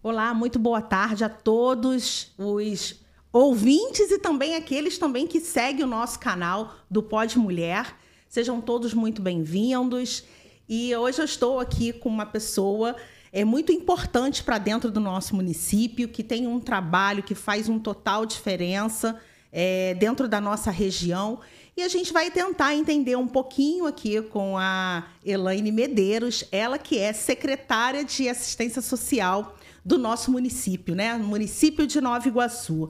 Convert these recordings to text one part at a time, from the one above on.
Olá, muito boa tarde a todos os ouvintes e também aqueles também que seguem o nosso canal do Pod Mulher. Sejam todos muito bem-vindos. E hoje eu estou aqui com uma pessoa muito importante para dentro do nosso município, que tem um trabalho que faz uma total diferença dentro da nossa região. E a gente vai tentar entender um pouquinho aqui com a Elaine Medeiros, ela que é secretária de Assistência Social do nosso município, né? Município de Nova Iguaçu.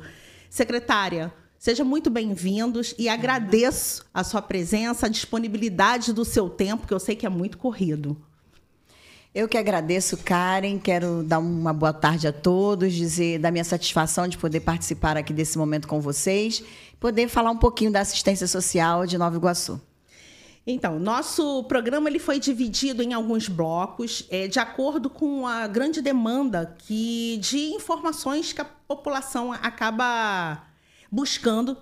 Secretária, seja muito bem-vindos e agradeço a sua presença, a disponibilidade do seu tempo, que eu sei que é muito corrido. Eu que agradeço, Karen. Quero dar uma boa tarde a todos, dizer da minha satisfação de poder participar aqui desse momento com vocês, poder falar um pouquinho da assistência social de Nova Iguaçu. Então, nosso programa ele foi dividido em alguns blocos, de acordo com a grande demanda de informações que a população acaba buscando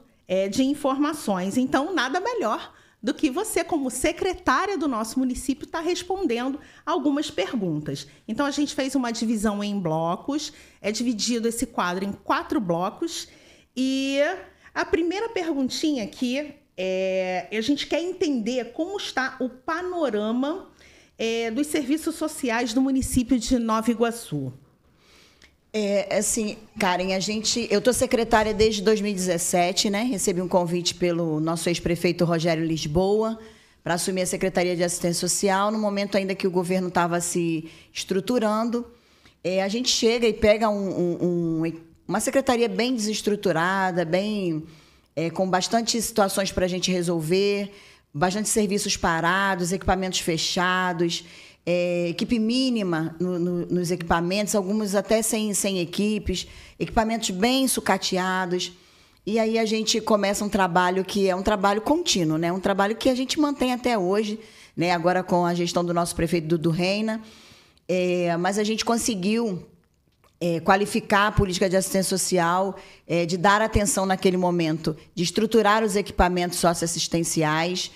de informações. Então, nada melhor do que você, como secretária do nosso município, estar respondendo algumas perguntas. Então, a gente fez uma divisão em blocos, dividido esse quadro em 4 blocos. E a primeira perguntinha aqui a gente quer entender como está o panorama dos serviços sociais do município de Nova Iguaçu. Assim, Karen, eu estou secretária desde 2017, né? Recebi um convite pelo nosso ex-prefeito Rogério Lisboa para assumir a Secretaria de Assistência Social, no momento ainda que o governo estava se estruturando. A gente chega e pega uma secretaria bem desestruturada, com bastante situações para a gente resolver, bastante serviços parados, equipamentos fechados, equipe mínima nos equipamentos, alguns até sem equipes, equipamentos bem sucateados. E aí a gente começa um trabalho que é um trabalho contínuo, né? Um trabalho que a gente mantém até hoje, né? Agora com a gestão do nosso prefeito Dudu Reina, mas a gente conseguiu qualificar a política de assistência social, de dar atenção naquele momento, de estruturar os equipamentos socioassistenciais,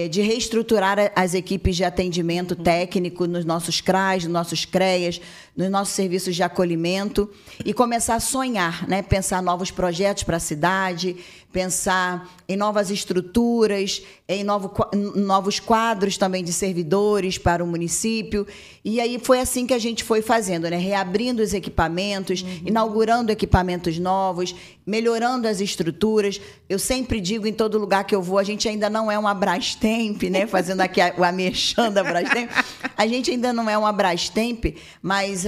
de reestruturar as equipes de atendimento técnico nos nossos CRAs, nos nossos CREAs, nos nossos serviços de acolhimento e começar a sonhar, né? Pensar novos projetos para a cidade, pensar em novas estruturas, em novos quadros também de servidores para o município. E aí foi assim que a gente foi fazendo, né? Reabrindo os equipamentos, inaugurando equipamentos novos, melhorando as estruturas. Eu sempre digo, em todo lugar que eu vou, a gente ainda não é uma Brastemp, né? Fazendo aqui a merchan da Brastemp. A gente ainda não é uma Brastemp, mas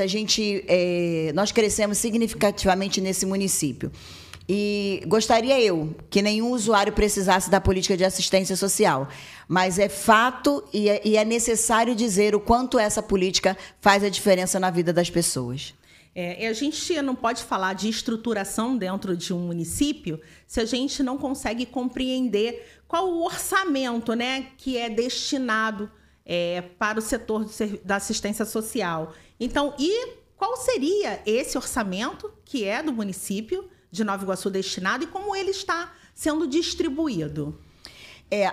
nós crescemos significativamente nesse município. E gostaria que nenhum usuário precisasse da política de assistência social, mas é fato e é necessário dizer o quanto essa política faz a diferença na vida das pessoas. A gente não pode falar de estruturação dentro de um município se a gente não consegue compreender qual o orçamento, né, que é destinado para o setor da assistência social. Então, e qual seria esse orçamento que é do município de Nova Iguaçu destinado e como ele está sendo distribuído?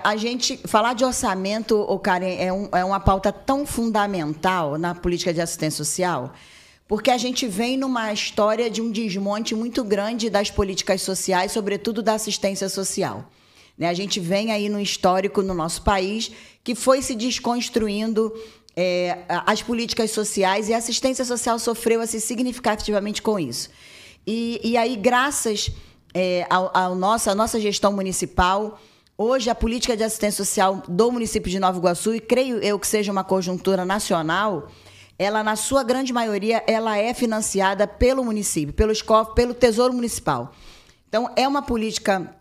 A gente falar de orçamento, Karen, é uma pauta tão fundamental na política de assistência social, porque a gente vem numa história de um desmonte muito grande das políticas sociais, sobretudo da assistência social. A gente vem aí no histórico no nosso país que foi se desconstruindo as políticas sociais e a assistência social sofreu assim, significativamente com isso. E aí, graças à nossa gestão municipal, hoje a política de assistência social do município de Nova Iguaçu, e creio eu que seja uma conjuntura nacional, ela, na sua grande maioria, ela é financiada pelo município, pelo Tesouro Municipal. Então, é uma política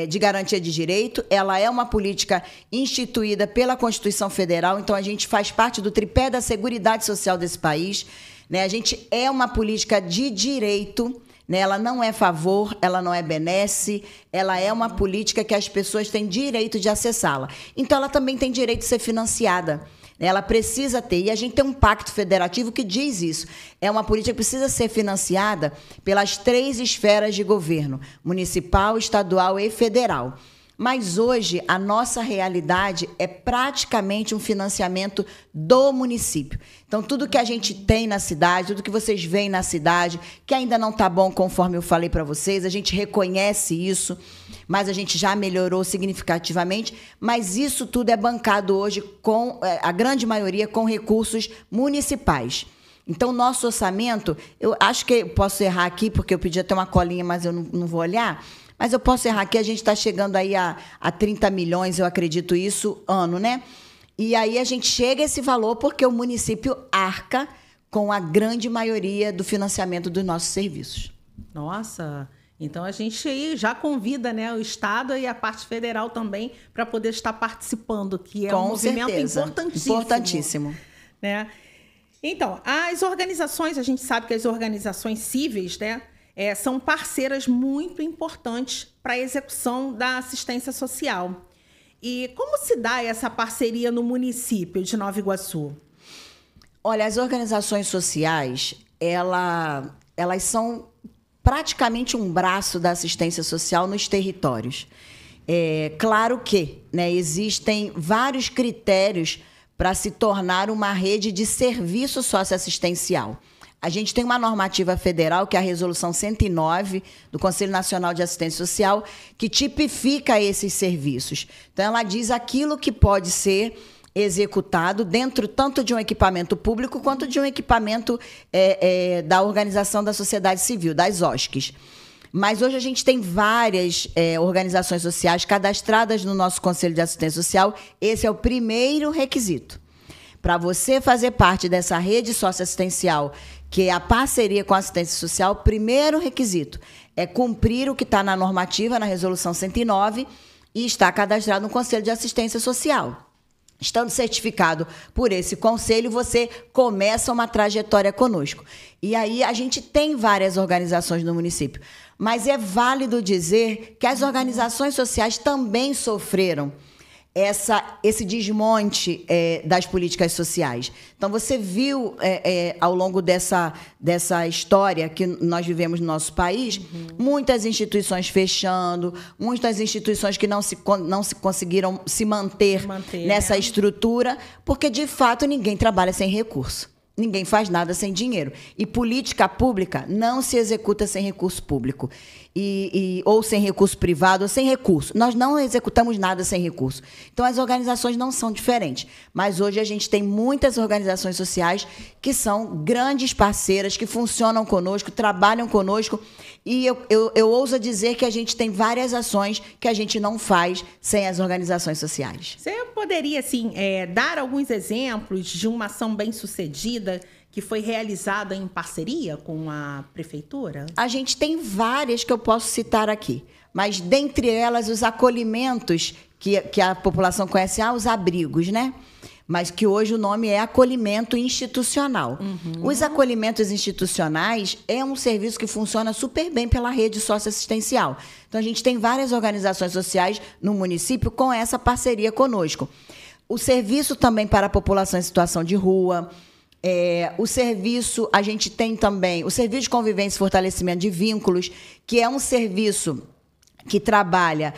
de garantia de direito, ela é uma política instituída pela Constituição Federal, então a gente faz parte do tripé da Seguridade Social desse país, né? A gente é uma política de direito, né? Ela não é favor, ela não é benesse, ela é uma política que as pessoas têm direito de acessá-la. Então, ela também tem direito de ser financiada. Ela precisa ter, e a gente tem um pacto federativo que diz isso. É uma política que precisa ser financiada pelas 3 esferas de governo, municipal, estadual e federal. Mas hoje a nossa realidade é praticamente um financiamento do município. Então, tudo que a gente tem na cidade, tudo que vocês veem na cidade, que ainda não está bom, conforme eu falei para vocês, a gente reconhece isso, mas a gente já melhorou significativamente. Mas isso tudo é bancado hoje, com a grande maioria, com recursos municipais. Então, nosso orçamento, eu acho que eu posso errar aqui, porque eu pedi até uma colinha, mas eu não vou olhar. Mas eu posso errar aqui, a gente está chegando aí a 30 milhões, eu acredito isso, ano, né? E aí a gente chega a esse valor porque o município arca com a grande maioria do financiamento dos nossos serviços. Nossa, então a gente aí já convida, né, o Estado e a parte federal também para poder estar participando, que é um movimento importantíssimo. Importantíssimo. Né? Então, as organizações, a gente sabe que as organizações cíveis, né, são parceiras muito importantes para a execução da assistência social. E como se dá essa parceria no município de Nova Iguaçu? Olha, as organizações sociais, elas são praticamente um braço da assistência social nos territórios. Claro que, né, existem vários critérios para se tornar uma rede de serviço socioassistencial. A gente tem uma normativa federal, que é a Resolução 109 do Conselho Nacional de Assistência Social, que tipifica esses serviços. Então, ela diz aquilo que pode ser executado dentro tanto de um equipamento público quanto de um equipamento da Organização da Sociedade Civil, das OSCs. Mas hoje a gente tem várias organizações sociais cadastradas no nosso Conselho de Assistência Social. Esse é o primeiro requisito. Para você fazer parte dessa rede socioassistencial, que é a parceria com a assistência social, o primeiro requisito é cumprir o que está na normativa, na Resolução 109, e estar cadastrado no Conselho de Assistência Social. Estando certificado por esse conselho, você começa uma trajetória conosco. E aí a gente tem várias organizações no município. Mas é válido dizer que as organizações sociais também sofreram esse desmonte das políticas sociais. Então, você viu, ao longo dessa história que nós vivemos no nosso país, muitas instituições fechando, muitas instituições que não se conseguiram se manter nessa estrutura, porque, de fato, ninguém trabalha sem recurso. Ninguém faz nada sem dinheiro. E política pública não se executa sem recurso público. Ou sem recurso privado, ou sem recurso. Nós não executamos nada sem recurso. Então, as organizações não são diferentes. Mas hoje a gente tem muitas organizações sociais que são grandes parceiras, que funcionam conosco, trabalham conosco. E eu ouso dizer que a gente tem várias ações que a gente não faz sem as organizações sociais. Você poderia, assim, dar alguns exemplos de uma ação bem-sucedida que foi realizada em parceria com a prefeitura? A gente tem várias que eu posso citar aqui, mas dentre elas os acolhimentos que a população conhece, os abrigos, né? Mas que hoje o nome é acolhimento institucional. Os acolhimentos institucionais é um serviço que funciona super bem pela rede socioassistencial. Então, a gente tem várias organizações sociais no município com essa parceria conosco. O serviço também para a população em situação de rua. A gente tem também o serviço de convivência e fortalecimento de vínculos, que é um serviço que trabalha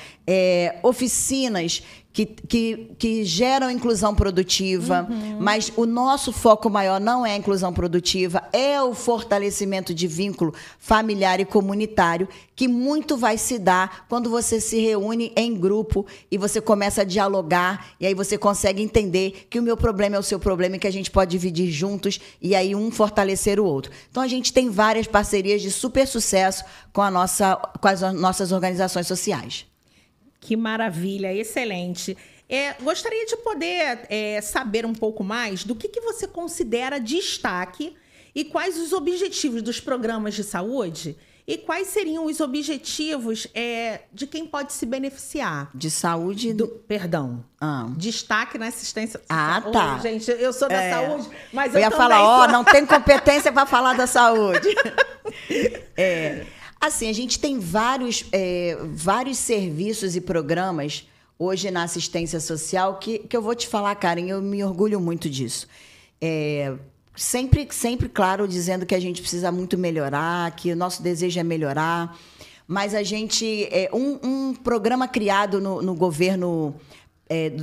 oficinas que geram inclusão produtiva, mas o nosso foco maior não é a inclusão produtiva, é o fortalecimento de vínculo familiar e comunitário, que muito vai se dar quando você se reúne em grupo e você começa a dialogar, e aí você consegue entender que o meu problema é o seu problema e que a gente pode dividir juntos e aí um fortalecer o outro. Então, a gente tem várias parcerias de super sucesso com as nossas organizações sociais. Que maravilha, excelente. Gostaria de poder saber um pouco mais do que você considera destaque e quais os objetivos dos programas de saúde e quais seriam os objetivos de quem pode se beneficiar. De saúde? Perdão. Destaque na assistência. Tá. Gente, eu sou da saúde, mas eu ia falar, não tem competência para falar da saúde. Assim, a gente tem vários serviços e programas hoje na assistência social que eu vou te falar, Karen, eu me orgulho muito disso. Sempre, claro, dizendo que a gente precisa muito melhorar, que o nosso desejo é melhorar, mas a gente... um programa criado no governo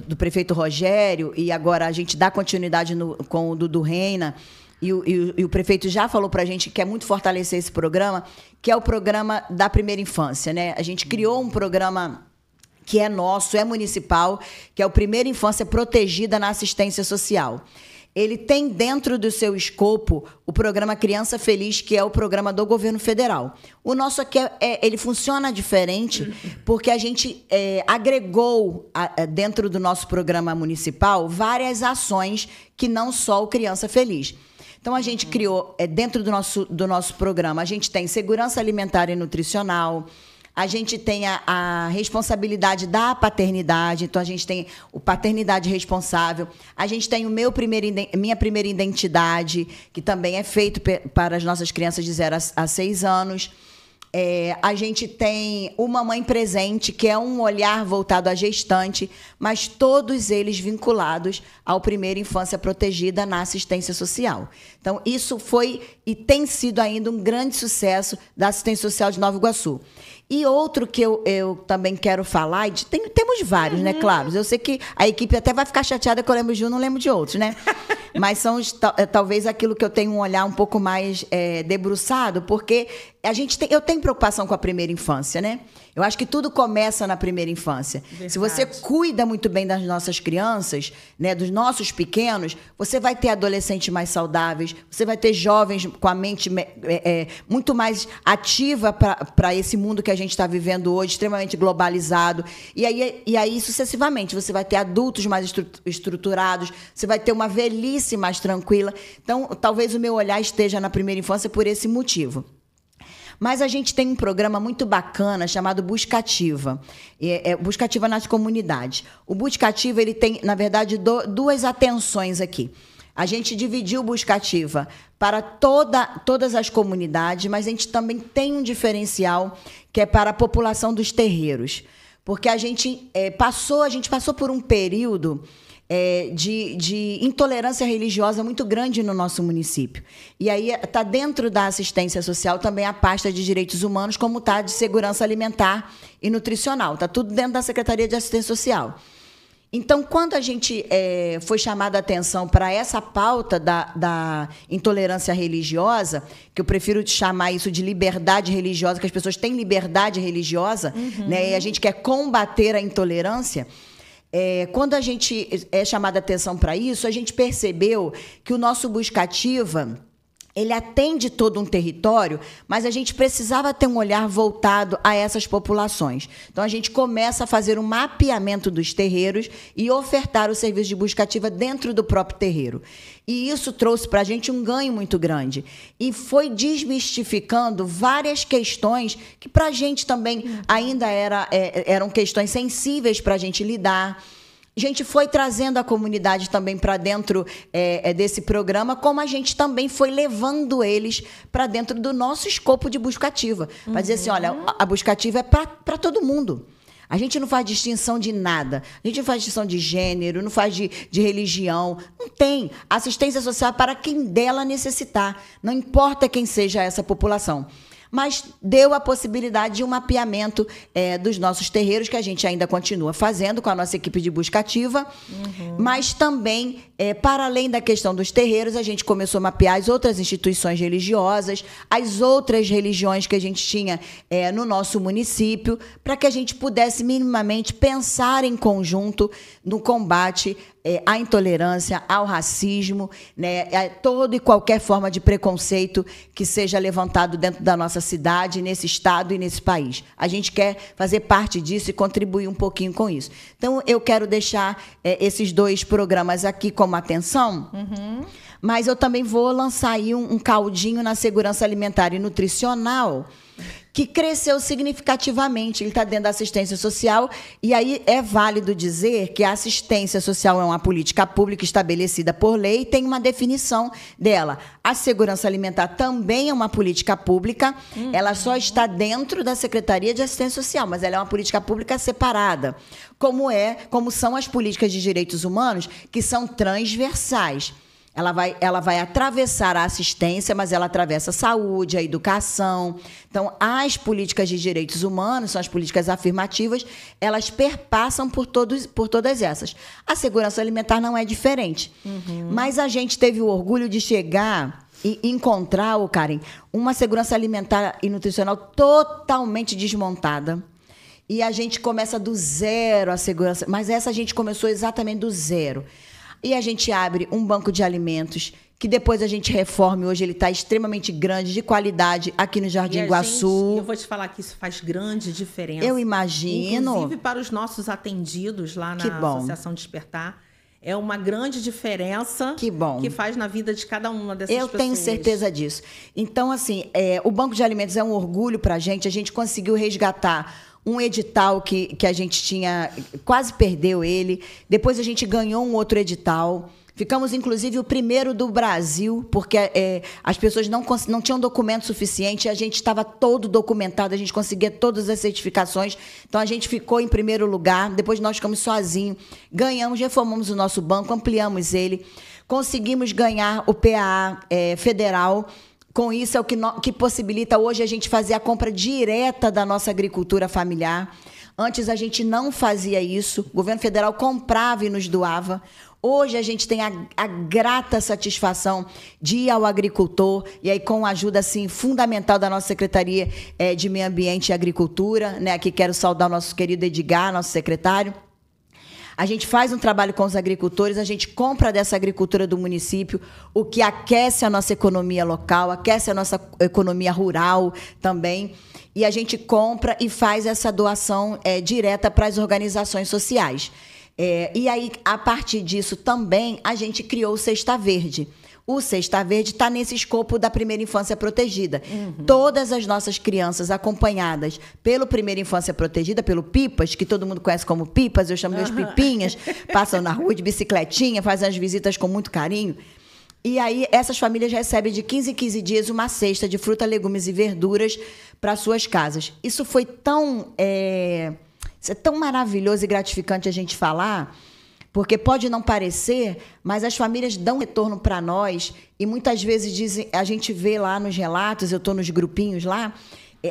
do prefeito Rogério, e agora a gente dá continuidade com o Dudu Reina, e o prefeito já falou para a gente que quer muito fortalecer esse programa, que é o programa da primeira infância, né? A gente criou um programa que é nosso, é municipal, que é o Primeira Infância Protegida na Assistência Social. Ele tem dentro do seu escopo o programa Criança Feliz, que é o programa do governo federal. O nosso aqui, ele funciona diferente porque a gente agregou dentro do nosso programa municipal várias ações que não só o Criança Feliz. Então, a gente criou, dentro do nosso programa, a gente tem segurança alimentar e nutricional, a gente tem a responsabilidade da paternidade, então a gente tem o paternidade responsável, a gente tem minha primeira identidade, que também é feito para as nossas crianças de 0 a 6 anos. A gente tem o Mamãe Presente, que é um olhar voltado à gestante, mas todos eles vinculados ao Primeira Infância Protegida na Assistência Social. Então, isso foi e tem sido ainda um grande sucesso da Assistência Social de Nova Iguaçu. E outro que eu também quero falar, temos vários, né, claro. Eu sei que a equipe até vai ficar chateada que eu lembro de um, não lembro de outros, né? Mas são talvez aquilo que eu tenho um olhar um pouco mais debruçado, porque eu tenho preocupação com a primeira infância, né? Eu acho que tudo começa na primeira infância. Verdade. Se você cuida muito bem das nossas crianças, né, dos nossos pequenos, você vai ter adolescentes mais saudáveis, você vai ter jovens com a mente muito mais ativa para esse mundo que a gente está vivendo hoje, extremamente globalizado. E aí, sucessivamente, você vai ter adultos mais estruturados, você vai ter uma velhice mais tranquila. Então, talvez o meu olhar esteja na primeira infância por esse motivo. Mas a gente tem um programa muito bacana chamado Buscativa. Buscativa nas comunidades. O Buscativa, ele tem, na verdade, duas atenções aqui. A gente dividiu o Buscativa para todas as comunidades, mas a gente também tem um diferencial que é para a população dos terreiros. Porque a gente passou por um período de intolerância religiosa muito grande no nosso município. E aí está dentro da assistência social também a pasta de direitos humanos, como está de segurança alimentar e nutricional. Está tudo dentro da Secretaria de Assistência Social. Então, quando a gente foi chamada a atenção para essa pauta da intolerância religiosa, que eu prefiro chamar isso de liberdade religiosa, que as pessoas têm liberdade religiosa, né, e a gente quer combater a intolerância. Quando a gente é chamada a atenção para isso, a gente percebeu que o nosso Buscativa, ele atende todo um território, mas a gente precisava ter um olhar voltado a essas populações. Então, a gente começa a fazer um mapeamento dos terreiros e ofertar o serviço de Buscativa dentro do próprio terreiro. E isso trouxe para a gente um ganho muito grande. E foi desmistificando várias questões que para a gente também ainda eram questões sensíveis para a gente lidar. A gente foi trazendo a comunidade também para dentro desse programa, como a gente também foi levando eles para dentro do nosso escopo de Buscativa. Para dizer assim, olha, a Buscativa é para todo mundo. A gente não faz distinção de nada. A gente não faz distinção de gênero, não faz de religião. Não tem. Assistência social é para quem dela necessitar. Não importa quem seja essa população. Mas deu a possibilidade de um mapeamento dos nossos terreiros, que a gente ainda continua fazendo com a nossa equipe de Buscativa. Mas também, para além da questão dos terreiros, a gente começou a mapear as outras instituições religiosas, as outras religiões que a gente tinha no nosso município, para que a gente pudesse minimamente pensar em conjunto no combate à intolerância, ao racismo, né, a toda e qualquer forma de preconceito que seja levantado dentro da nossa cidade, nesse estado e nesse país. A gente quer fazer parte disso e contribuir um pouquinho com isso. Então, eu quero deixar esses dois programas aqui como atenção, mas eu também vou lançar aí um caldinho na segurança alimentar e nutricional, que cresceu significativamente. Ele está dentro da assistência social, e aí é válido dizer que a assistência social é uma política pública estabelecida por lei e tem uma definição dela. A segurança alimentar também é uma política pública, ela só está dentro da Secretaria de Assistência Social, mas ela é uma política pública separada, como são as políticas de direitos humanos, que são transversais. Ela vai atravessar a assistência, mas ela atravessa a saúde, a educação. Então, as políticas de direitos humanos, são as políticas afirmativas, elas perpassam por todas essas. A segurança alimentar não é diferente. Mas a gente teve o orgulho de chegar e encontrar, Karen, uma segurança alimentar e nutricional totalmente desmontada. E a gente começa do zero a segurança, mas essa a gente começou exatamente do zero. E a gente abre um banco de alimentos, que depois a gente reforma, hoje ele está extremamente grande, de qualidade, aqui no Jardim Iguaçu. Eu vou te falar que isso faz grande diferença. Eu imagino. Inclusive para os nossos atendidos lá na Associação Despertar. É uma grande diferença que faz na vida de cada uma dessas pessoas. Eu tenho certeza disso. Então, assim, o Banco de Alimentos é um orgulho para a gente conseguiu resgatar um edital que a gente tinha, quase perdeu ele. Depois a gente ganhou um outro edital. Ficamos, inclusive, o primeiro do Brasil, porque as pessoas não tinham documento suficiente, a gente estava todo documentado, a gente conseguia todas as certificações. Então, a gente ficou em primeiro lugar, depois nós ficamos sozinhos, ganhamos, reformamos o nosso banco, ampliamos ele, conseguimos ganhar o PAA federal. Com isso, é o que possibilita hoje a gente fazer a compra direta da nossa agricultura familiar. Antes, a gente não fazia isso. O governo federal comprava e nos doava. Hoje, a gente tem a grata satisfação de ir ao agricultor, e aí com a ajuda assim, fundamental da nossa Secretaria de Meio Ambiente e Agricultura. Né? Aqui quero saudar o nosso querido Edgar, nosso secretário. A gente faz um trabalho com os agricultores, a gente compra dessa agricultura do município, o que aquece a nossa economia local, aquece a nossa economia rural também. E a gente compra e faz essa doação direta para as organizações sociais. E aí, a partir disso também, a gente criou o Cesta Verde. O Cesta Verde está nesse escopo da Primeira Infância Protegida. Todas as nossas crianças acompanhadas pelo Primeira Infância Protegida, pelo Pipas, que todo mundo conhece como Pipas, eu chamo meus Pipinhas, passam na rua de bicicletinha, fazem as visitas com muito carinho. E aí, essas famílias recebem de 15 em 15 dias uma cesta de fruta, legumes e verduras para suas casas. Isso foi tão maravilhoso e gratificante a gente falar, porque pode não parecer, mas as famílias dão retorno para nós e muitas vezes dizem, a gente vê lá nos relatos, eu estou nos grupinhos lá,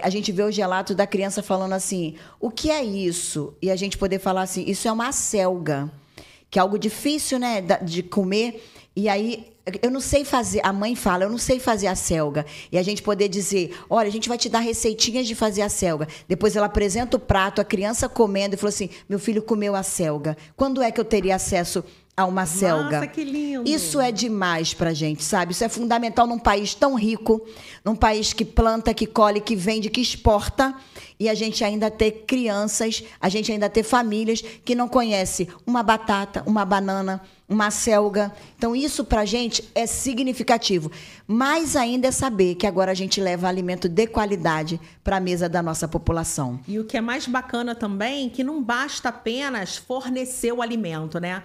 a gente vê os relatos da criança falando assim, o que é isso? E a gente poder falar assim, isso é uma acelga, que é algo difícil, né, de comer. E aí, eu não sei fazer, a mãe fala, eu não sei fazer a selga. E a gente poder dizer, olha, a gente vai te dar receitinhas de fazer a selga. Depois ela apresenta o prato, a criança comendo e falou assim, meu filho comeu a selga. Quando é que eu teria acesso a uma selga? Nossa, que lindo! Isso é demais pra gente, sabe? Isso é fundamental num país tão rico, num país que planta, que colhe, que vende, que exporta, e a gente ainda ter crianças, a gente ainda ter famílias que não conhecem uma batata, uma banana, uma selga. Então, isso pra gente é significativo. Mais ainda é saber que agora a gente leva alimento de qualidade para a mesa da nossa população. E o que é mais bacana também, que não basta apenas fornecer o alimento, né?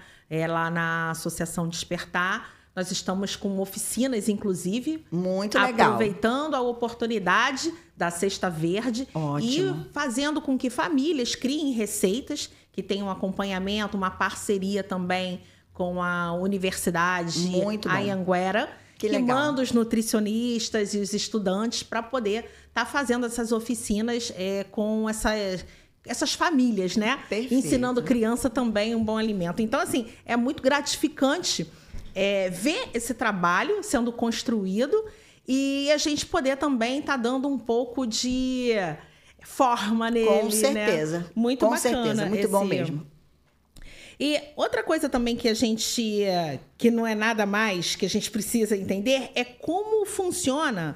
Lá na Associação Despertar, nós estamos com oficinas, inclusive. Muito legal. Aproveitando a oportunidade da Cesta Verde. Ótimo. E fazendo com que famílias criem receitas, que tenham um acompanhamento, uma parceria também com a Universidade Anhanguera, que manda os nutricionistas e os estudantes para poder estar fazendo essas oficinas com essas famílias, né? Perfeito. Ensinando criança também um bom alimento. Então, assim, é muito gratificante ver esse trabalho sendo construído e a gente poder também estar dando um pouco de forma nele. Com certeza. Né? Muito bacana. Com certeza, muito bom mesmo. E outra coisa também que não é nada mais que a gente precisa entender é como funciona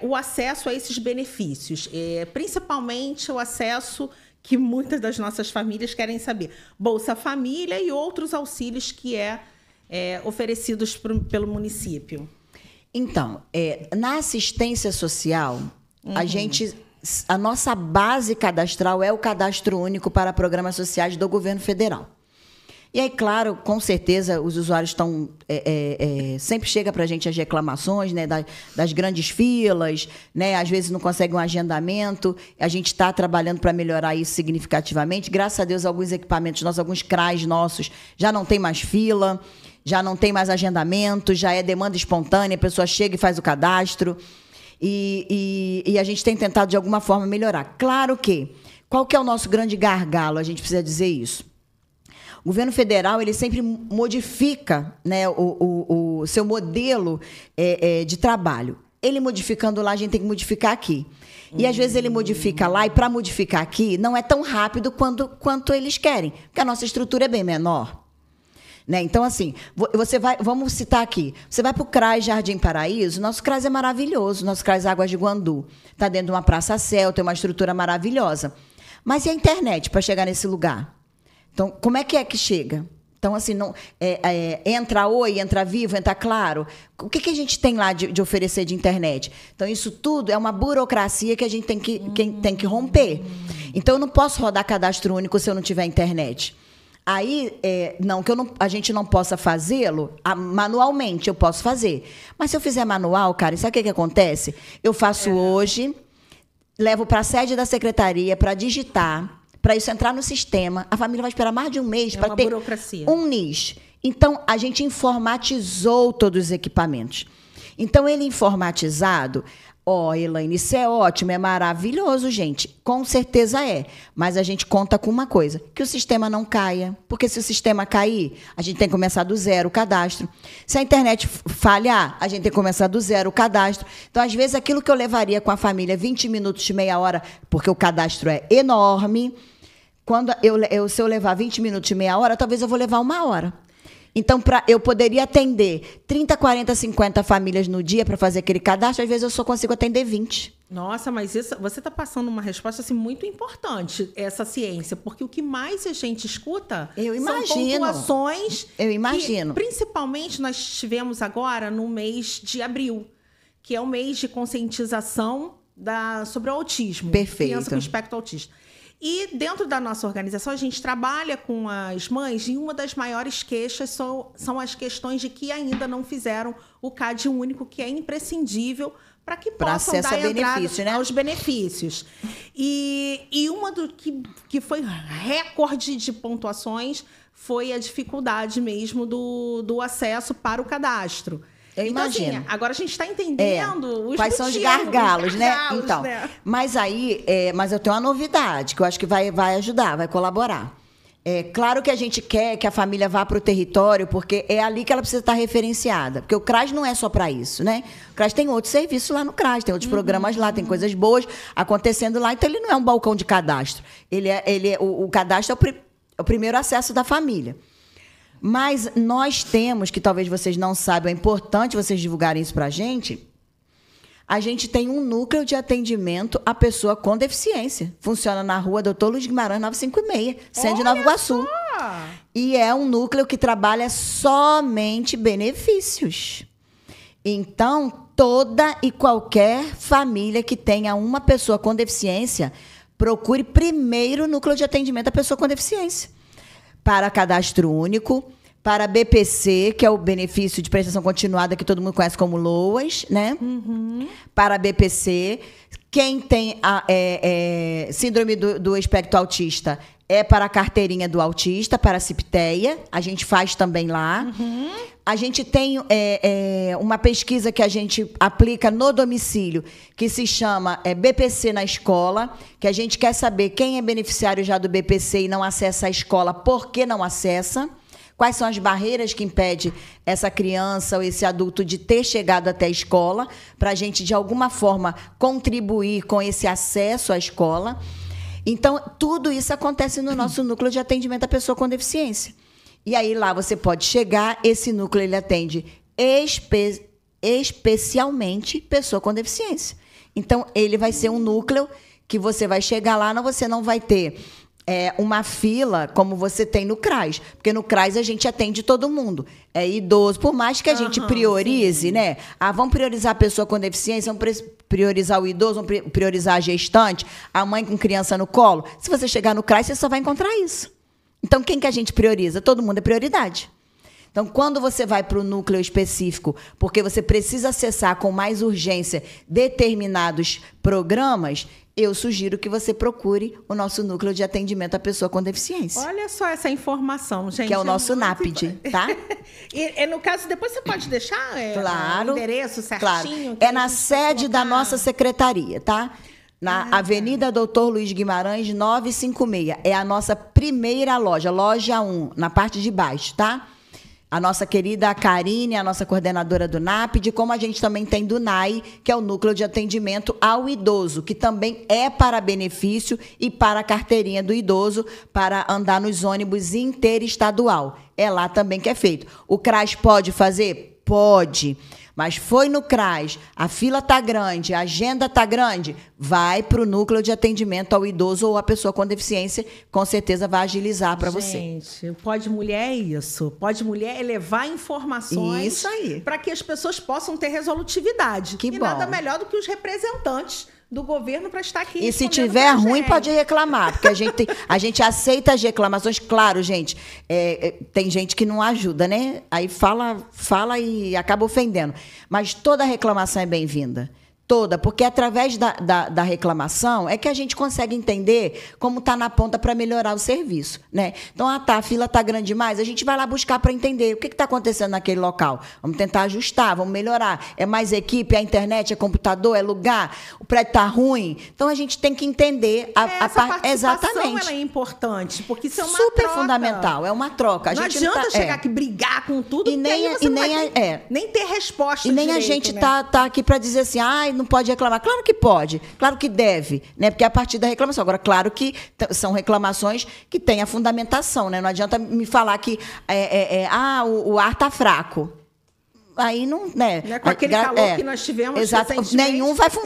o acesso a esses benefícios, principalmente o acesso que muitas das nossas famílias querem saber. Bolsa Família e outros auxílios que oferecidos pelo município. Então, na assistência social, a nossa base cadastral é o Cadastro Único para Programas Sociais do Governo Federal. E aí, claro, com certeza, os usuários estão... sempre chega para a gente as reclamações, né, das grandes filas, né, às vezes não consegue um agendamento. A gente está trabalhando para melhorar isso significativamente. Graças a Deus, alguns equipamentos nossos, alguns CRAs nossos, já não tem mais fila. já não tem mais agendamento, já é demanda espontânea, a pessoa chega e faz o cadastro. E a gente tem tentado, de alguma forma, melhorar. Claro que, qual que é o nosso grande gargalo? A gente precisa dizer isso. O governo federal, ele sempre modifica, né, o seu modelo de trabalho. Ele modificando lá, a gente tem que modificar aqui. E, às vezes, ele modifica lá, e para modificar aqui, não é tão rápido quanto eles querem, porque a nossa estrutura é bem menor. Né? Então, assim, vamos citar aqui. Você vai para o CRAS Jardim Paraíso, nosso CRAS é maravilhoso, nosso CRAS Águas de Guandu. Está dentro de uma praça céu, tem uma estrutura maravilhosa. Mas e a internet para chegar nesse lugar? Então, como é que chega? Então, assim, não, entra Oi, entra Vivo, entra Claro. O que a gente tem lá de oferecer de internet? Então, isso tudo é uma burocracia que a gente tem que romper. Então, eu não posso rodar cadastro único se eu não tiver internet. Aí, a gente não possa fazê-lo manualmente, eu posso fazer. Mas se eu fizer manual, cara, sabe o que acontece? Eu faço hoje, levo para a sede da secretaria para digitar, para isso entrar no sistema. A família vai esperar mais de um mês para ter burocracia. Um NIS. Então, a gente informatizou todos os equipamentos. Então, ele informatizado... Elaine, isso é ótimo, é maravilhoso, gente. Com certeza é. Mas a gente conta com uma coisa, que o sistema não caia. Porque se o sistema cair, a gente tem que começar do zero o cadastro. Se a internet falhar, a gente tem que começar do zero o cadastro. Então, às vezes, aquilo que eu levaria com a família 20 minutos, meia hora, porque o cadastro é enorme, se eu levar 20 minutos, meia hora, talvez eu vou levar 1 hora. Então, eu poderia atender 30, 40, 50 famílias no dia para fazer aquele cadastro, às vezes eu só consigo atender 20. Nossa, mas você está passando uma resposta assim, muito importante, essa ciência, porque o que mais a gente escuta são pontuações. Eu imagino. Principalmente nós tivemos agora no mês de abril, que é o mês de conscientização sobre o autismo. Perfeito. Criança com espectro autista. E dentro da nossa organização, a gente trabalha com as mães e uma das maiores queixas são as questões de que ainda não fizeram o CAD único, que é imprescindível para que possam dar entrada aos benefícios. E uma que foi recorde de pontuações foi a dificuldade mesmo do acesso para o cadastro. Eu imagino. Assim, agora a gente está entendendo os quais são os gargalos, né? Então, mas aí, mas eu tenho uma novidade que eu acho que vai ajudar, vai colaborar. Claro que a gente quer que a família vá para o território, porque é ali que ela precisa estar referenciada. Porque o CRAS não é só para isso, né? O CRAS tem outros serviços lá no CRAS, tem outros programas lá, tem coisas boas acontecendo lá. Então, ele não é um balcão de cadastro. O cadastro é o primeiro acesso da família. Mas nós temos, que talvez vocês não saibam, é importante vocês divulgarem isso para a gente tem um núcleo de atendimento à pessoa com deficiência. Funciona na rua Doutor Luiz Guimarães, 956, centro de Nova Iguaçu. E é um núcleo que trabalha somente benefícios. Então, toda e qualquer família que tenha uma pessoa com deficiência, procure primeiro o núcleo de atendimento à pessoa com deficiência. Para cadastro único, para BPC, que é o benefício de prestação continuada que todo mundo conhece como LOAS, né? Para BPC, quem tem síndrome do espectro autista é para a carteirinha do autista, para a CIPTEA, a gente faz também lá. A gente tem uma pesquisa que a gente aplica no domicílio, que se chama BPC na escola, que a gente quer saber quem é beneficiário já do BPC e não acessa a escola, por que não acessa, quais são as barreiras que impedem essa criança ou esse adulto de ter chegado até a escola, para a gente, de alguma forma, contribuir com esse acesso à escola. Então, tudo isso acontece no nosso núcleo de atendimento à pessoa com deficiência. E aí, lá você pode chegar, esse núcleo ele atende especialmente pessoa com deficiência. Então, ele vai ser um núcleo que você vai chegar lá, você não vai ter uma fila como você tem no CRAS. Porque no CRAS a gente atende todo mundo. É idoso, por mais que a gente priorize, né? Vamos priorizar a pessoa com deficiência, vamos priorizar o idoso, vamos priorizar a gestante, a mãe com criança no colo. Se você chegar no CRAS, você só vai encontrar isso. Então, quem que a gente prioriza? Todo mundo é prioridade. Então, quando você vai para o núcleo específico, porque você precisa acessar com mais urgência determinados programas, eu sugiro que você procure o nosso núcleo de atendimento à pessoa com deficiência. Olha só essa informação, gente. Que é o nosso NAPD, tá? E no caso, depois você pode deixar claro, o endereço certinho? Claro. É na sede da nossa secretaria, tá? Na Avenida Doutor Luiz Guimarães, 956. É a nossa primeira loja, loja 1, na parte de baixo, tá? A nossa querida Karine, a nossa coordenadora do NAPD, como a gente também tem do NAI, que é o Núcleo de Atendimento ao Idoso, que também é para benefício e para a carteirinha do idoso, para andar nos ônibus interestadual. É lá também que é feito. O CRAS pode fazer? Pode. Mas foi no CRAS, a fila está grande, a agenda está grande, vai para o núcleo de atendimento ao idoso ou à pessoa com deficiência, com certeza vai agilizar para você. Gente, o Pode Mulher é isso. Pode Mulher é levar informações para que as pessoas possam ter resolutividade. Que bom. Nada melhor do que os representantes do governo para estar aqui. E se tiver ruim, pode reclamar, porque a gente aceita as reclamações. Claro, gente, tem gente que não ajuda, né? Aí fala e acaba ofendendo. Mas toda reclamação é bem-vinda. Toda, porque através da reclamação é que a gente consegue entender como está na ponta para melhorar o serviço, né? Então, a fila está grande demais, a gente vai lá buscar para entender o que está acontecendo naquele local. Vamos tentar ajustar, vamos melhorar. É mais equipe, é internet, é computador, é lugar, o prédio está ruim. Então, a gente tem que entender essa participação. Exatamente. Ela é importante, porque isso é uma super troca. Fundamental, é uma troca. Não adianta chegar aqui brigar com tudo, e nem, aí você não vai nem ter resposta. E nem direito, a gente né? tá aqui para dizer assim, não pode reclamar. Claro que pode, claro que deve, né? Porque é a partir da reclamação. Agora, claro que são reclamações que têm a fundamentação, né? Não adianta me falar que o ar está fraco. Aí não, né? Com aquele calor que nós tivemos recentemente.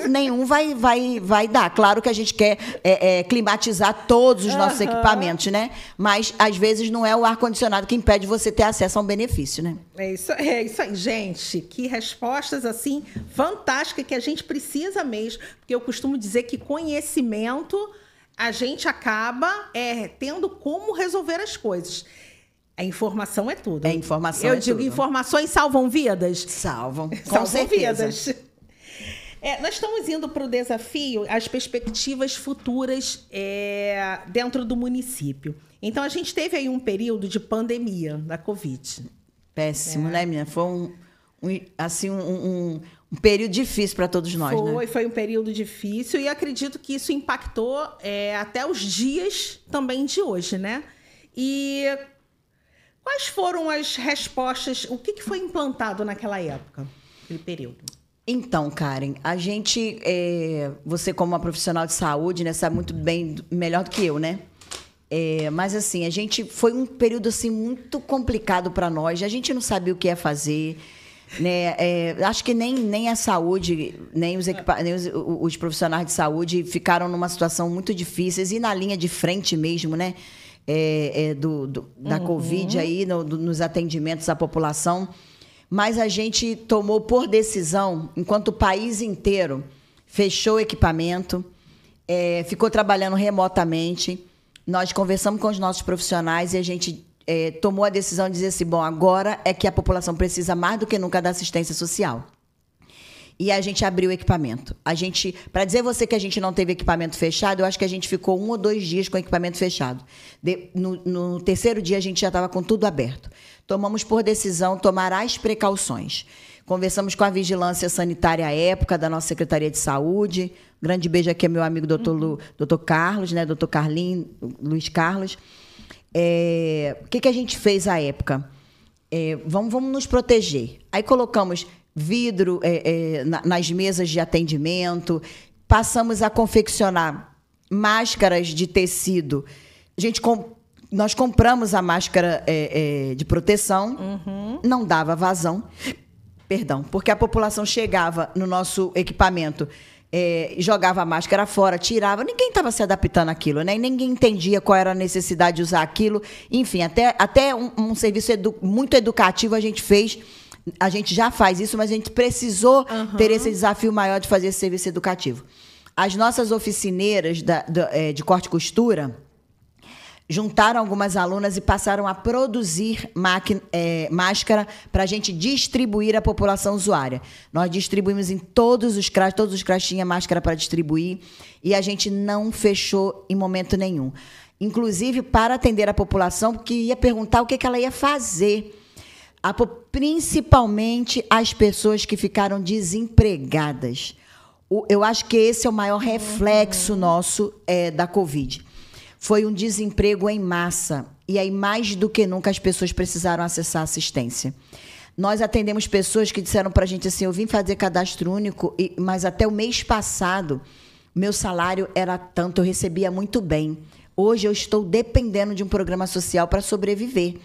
Nenhum vai dar. Claro que a gente quer climatizar todos os nossos equipamentos, né? Mas, às vezes, não é o ar-condicionado que impede você ter acesso a um benefício, né? É isso aí, gente. Que respostas, assim, fantásticas que a gente precisa mesmo. Porque eu costumo dizer que conhecimento a gente acaba tendo como resolver as coisas. A informação é tudo. Informação Eu digo, informações salvam vidas? Salvam, com salvam certeza. Vidas. Nós estamos indo para o desafio, as perspectivas futuras dentro do município. Então, a gente teve aí um período de pandemia da Covid. Péssimo, né, menina? Foi um período difícil para todos nós, né? Foi um período difícil e acredito que isso impactou até os dias também de hoje, né? E quais foram as respostas? O que foi implantado naquela época, naquele período? Então, Karen, a gente, você como uma profissional de saúde, né, sabe muito bem, melhor do que eu, né? Mas assim, foi um período assim muito complicado para nós. A gente não sabia o que ia fazer, né? Acho que nem a saúde, nem os profissionais de saúde ficaram numa situação muito difícil e na linha de frente mesmo, né? Da Covid aí, nos atendimentos à população. Mas a gente tomou por decisão, enquanto o país inteiro fechou o equipamento, ficou trabalhando remotamente, nós conversamos com os nossos profissionais e a gente tomou a decisão de dizer assim, bom, agora é que a população precisa mais do que nunca da assistência social. E a gente abriu o equipamento. Para dizer você que a gente não teve equipamento fechado, eu acho que a gente ficou 1 ou 2 dias com o equipamento fechado. No terceiro dia, a gente já estava com tudo aberto. Tomamos por decisão tomar as precauções. Conversamos com a vigilância sanitária à época, da nossa Secretaria de Saúde. Grande beijo aqui ao meu amigo doutor Carlos, né? Doutor Carlinhos, Luiz Carlos. O que a gente fez à época? Vamos nos proteger. Aí colocamos vidro nas mesas de atendimento, passamos a confeccionar máscaras de tecido. Nós compramos a máscara de proteção, não dava vazão, porque a população chegava no nosso equipamento, jogava a máscara fora, tirava, ninguém estava se adaptando àquilo, né? Ninguém entendia qual era a necessidade de usar aquilo. Enfim, até um serviço muito educativo a gente fez. A gente já faz isso, mas a gente precisou ter esse desafio maior de fazer esse serviço educativo. As nossas oficineiras de corte e costura juntaram algumas alunas e passaram a produzir máscara para a gente distribuir à população usuária. Nós distribuímos em todos os CRAS tinham máscara para distribuir, e a gente não fechou em momento nenhum. Inclusive, para atender a população, porque ia perguntar o que ela ia fazer. Principalmente as pessoas que ficaram desempregadas. Eu acho que esse é o maior reflexo nosso da Covid. Foi um desemprego em massa. E aí, mais do que nunca, as pessoas precisaram acessar assistência. Nós atendemos pessoas que disseram para a gente assim, eu vim fazer cadastro único, mas até o mês passado, meu salário era tanto, eu recebia muito bem. Hoje eu estou dependendo de um programa social para sobreviver.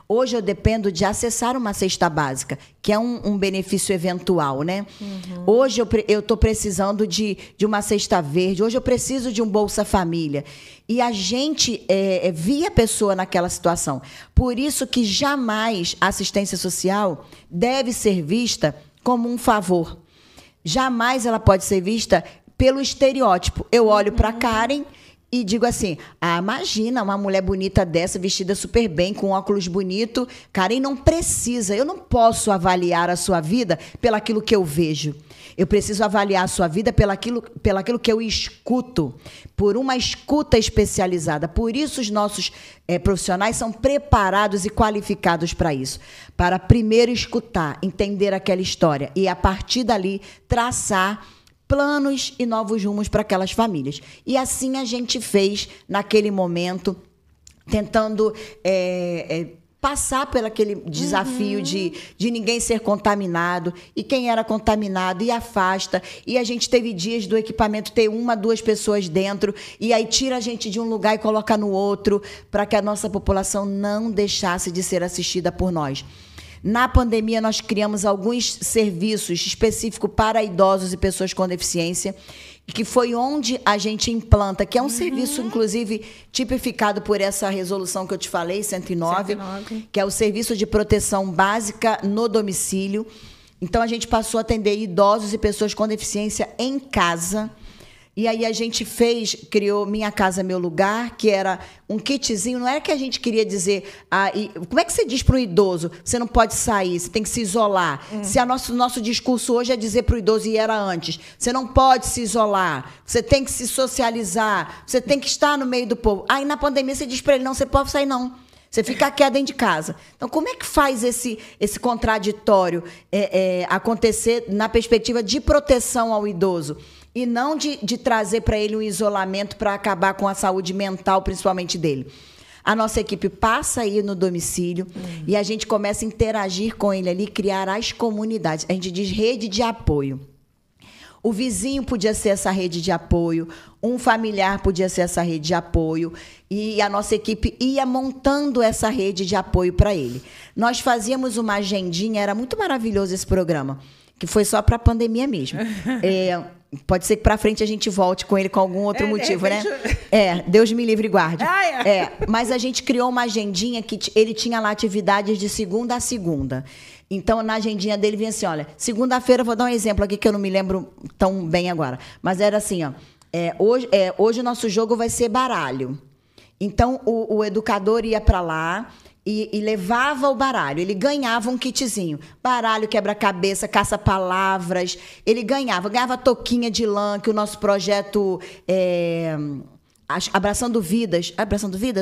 Hoje eu dependo de acessar uma cesta básica, que é um benefício eventual, né? Hoje eu estou precisando de uma cesta verde, hoje eu preciso de um Bolsa Família. E a gente via a pessoa naquela situação. Por isso que jamais a assistência social deve ser vista como um favor. Jamais ela pode ser vista pelo estereótipo. Eu olho para a Karen e digo assim, imagina uma mulher bonita dessa, vestida super bem, com óculos bonito. Karen não precisa, eu não posso avaliar a sua vida pelaquilo que eu vejo. Eu preciso avaliar a sua vida pelaquilo que eu escuto, por uma escuta especializada. Por isso os nossos profissionais são preparados e qualificados para isso. Para primeiro escutar, entender aquela história e, a partir dali, traçar planos e novos rumos para aquelas famílias. E assim a gente fez naquele momento, tentando passar por aquele desafio de ninguém ser contaminado, e quem era contaminado e afasta, e a gente teve dias do equipamento ter 1, 2 pessoas dentro, e aí tira a gente de um lugar e coloca no outro, para que a nossa população não deixasse de ser assistida por nós. Na pandemia, nós criamos alguns serviços específicos para idosos e pessoas com deficiência, que foi onde a gente implanta, que é um serviço, inclusive, tipificado por essa resolução que eu te falei, 109, que é o serviço de proteção básica no domicílio. Então, a gente passou a atender idosos e pessoas com deficiência em casa. E aí a gente criou Minha Casa Meu Lugar, que era um kitzinho. Não era que a gente queria dizer... como é que você diz para o idoso? Você não pode sair, você tem que se isolar. Se nosso discurso hoje é dizer para o idoso, e era antes, você não pode se isolar, você tem que se socializar, você tem que estar no meio do povo. Aí na pandemia você diz para ele, não, você pode sair não. Você fica quieto dentro de casa. Então, como é que faz esse contraditório acontecer na perspectiva de proteção ao idoso? E não de trazer para ele um isolamento para acabar com a saúde mental, principalmente dele. A nossa equipe passa a ir no domicílio e a gente começa a interagir com ele ali, criar as comunidades. A gente diz rede de apoio. O vizinho podia ser essa rede de apoio, um familiar podia ser essa rede de apoio, e a nossa equipe ia montando essa rede de apoio para ele. Nós fazíamos uma agendinha, era muito maravilhoso esse programa, que foi só para a pandemia mesmo. Pode ser que para frente a gente volte com ele com algum outro motivo, né? Deus me livre e guarde. Mas a gente criou uma agendinha que ele tinha lá atividades de segunda a segunda. Então, na agendinha dele vinha assim, olha, segunda-feira, vou dar um exemplo aqui que eu não me lembro tão bem agora, mas era assim, ó, hoje o nosso jogo vai ser baralho. Então, o educador ia para lá e levava o baralho. Ele ganhava um kitzinho. Baralho, quebra-cabeça, caça-palavras. Ele ganhava touquinha de lã, que o nosso projeto... Abraçando Vidas,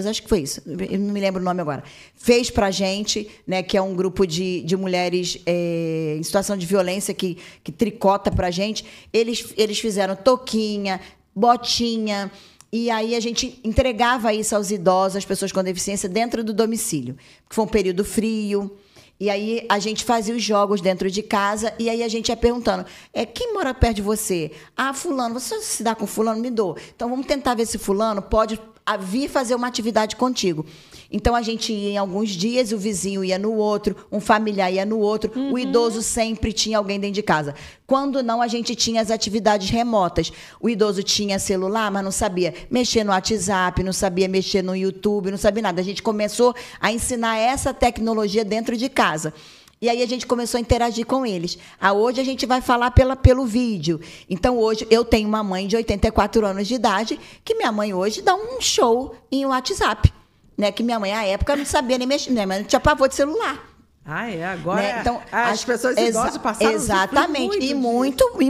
acho que foi isso, eu não me lembro o nome agora, fez pra gente, né, que é um grupo de mulheres em situação de violência que tricota pra gente. Eles fizeram touquinha, botinha, e aí a gente entregava isso aos idosos, às pessoas com deficiência, dentro do domicílio, que foi um período frio. E aí a gente fazia os jogos dentro de casa, e aí a gente ia perguntando, quem mora perto de você? Fulano, você se dá com fulano? Me dou. Então vamos tentar ver se fulano pode vir fazer uma atividade contigo. Então a gente ia em alguns dias, o vizinho ia no outro, um familiar ia no outro, o idoso sempre tinha alguém dentro de casa. Quando não, a gente tinha as atividades remotas. O idoso tinha celular, mas não sabia mexer no WhatsApp, não sabia mexer no YouTube, não sabia nada. A gente começou a ensinar essa tecnologia dentro de casa. E aí a gente começou a interagir com eles. Hoje a gente vai falar pelo vídeo. Então, hoje, eu tenho uma mãe de 84 anos de idade, que minha mãe hoje dá um show em WhatsApp. né? Que minha mãe, à época, não sabia nem mexer, né? Mas não tinha pavor de celular. Ah, é? Agora né? Então, as pessoas idosas passaram exatamente, e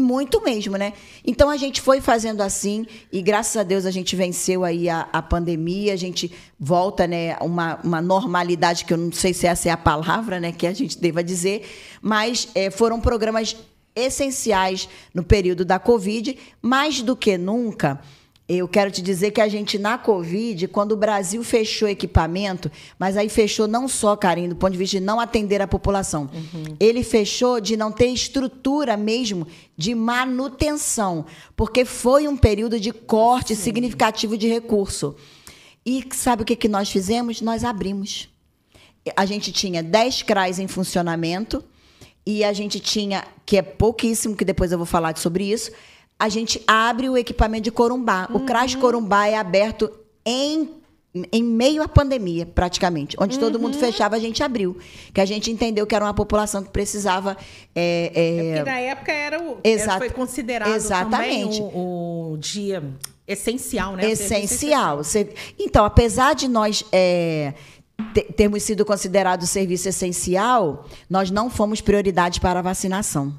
muito mesmo, né? Então, a gente foi fazendo assim, e graças a Deus a gente venceu aí a pandemia, a gente volta, né, uma normalidade, que eu não sei se essa é a palavra, né, que a gente deva dizer, mas foram programas essenciais no período da Covid, mais do que nunca. Eu quero te dizer que a gente, na Covid, quando o Brasil fechou equipamento, mas aí fechou não só, Karine, do ponto de vista de não atender a população. Ele fechou de não ter estrutura mesmo de manutenção, porque foi um período de corte significativo de recurso. E sabe o que nós fizemos? Nós abrimos. A gente tinha 10 CRAs em funcionamento e a gente tinha, que é pouquíssimo, que depois eu vou falar sobre isso, a gente abre o equipamento de Corumbá. O CRAS Corumbá é aberto em meio à pandemia, praticamente. Onde todo mundo fechava, a gente abriu. Que a gente entendeu que era uma população que precisava... Porque na época foi considerado exatamente. Também o dia essencial, né? Essencial. Então, apesar de nós... termos sido considerados serviço essencial, nós não fomos prioridade para a vacinação.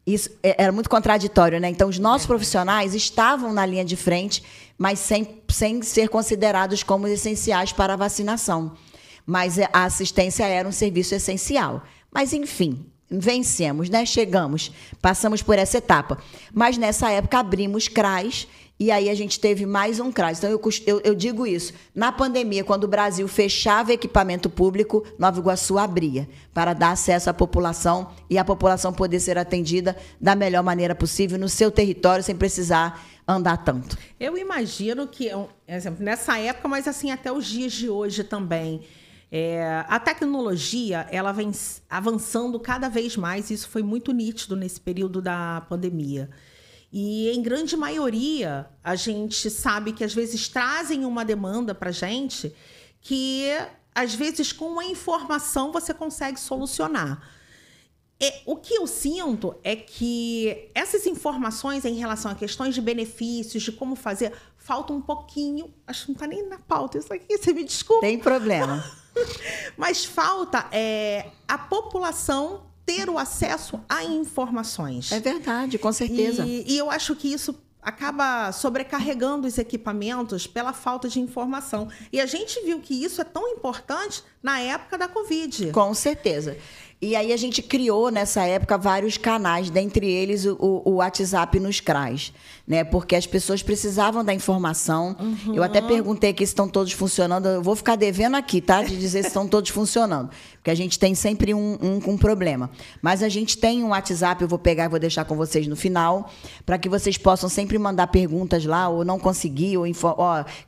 Isso era muito contraditório, né? Então, os nossos profissionais estavam na linha de frente, mas sem ser considerados como essenciais para a vacinação. Mas a assistência era um serviço essencial. Mas, enfim, vencemos, né? Chegamos, passamos por essa etapa. Mas, nessa época, abrimos CRAs, e aí a gente teve mais um CRAS. Então, eu digo isso. Na pandemia, quando o Brasil fechava equipamento público, Nova Iguaçu abria para dar acesso à população e a população poder ser atendida da melhor maneira possível no seu território, sem precisar andar tanto. Eu imagino que, exemplo, nessa época, mas assim até os dias de hoje também, a tecnologia ela vem avançando cada vez mais. Isso foi muito nítido nesse período da pandemia. E, em grande maioria, a gente sabe que, às vezes, trazem uma demanda para a gente que, às vezes, com a informação, você consegue solucionar. O que eu sinto é que essas informações em relação a questões de benefícios, de como fazer, falta um pouquinho. Acho que não está nem na pauta isso aqui, você me desculpa. Tem problema. Mas falta a população ter o acesso a informações. É verdade, com certeza. E eu acho que isso acaba sobrecarregando os equipamentos pela falta de informação. E a gente viu que isso é tão importante na época da Covid. Com certeza. E aí a gente criou, nessa época, vários canais, dentre eles o WhatsApp nos CRAs, né? Porque as pessoas precisavam da informação. Eu até perguntei aqui se estão todos funcionando. Eu vou ficar devendo aqui, tá? De dizer se estão todos funcionando. Porque a gente tem sempre um com problema. Mas a gente tem um WhatsApp, eu vou pegar e vou deixar com vocês no final, para que vocês possam sempre mandar perguntas lá, ou não consegui, ou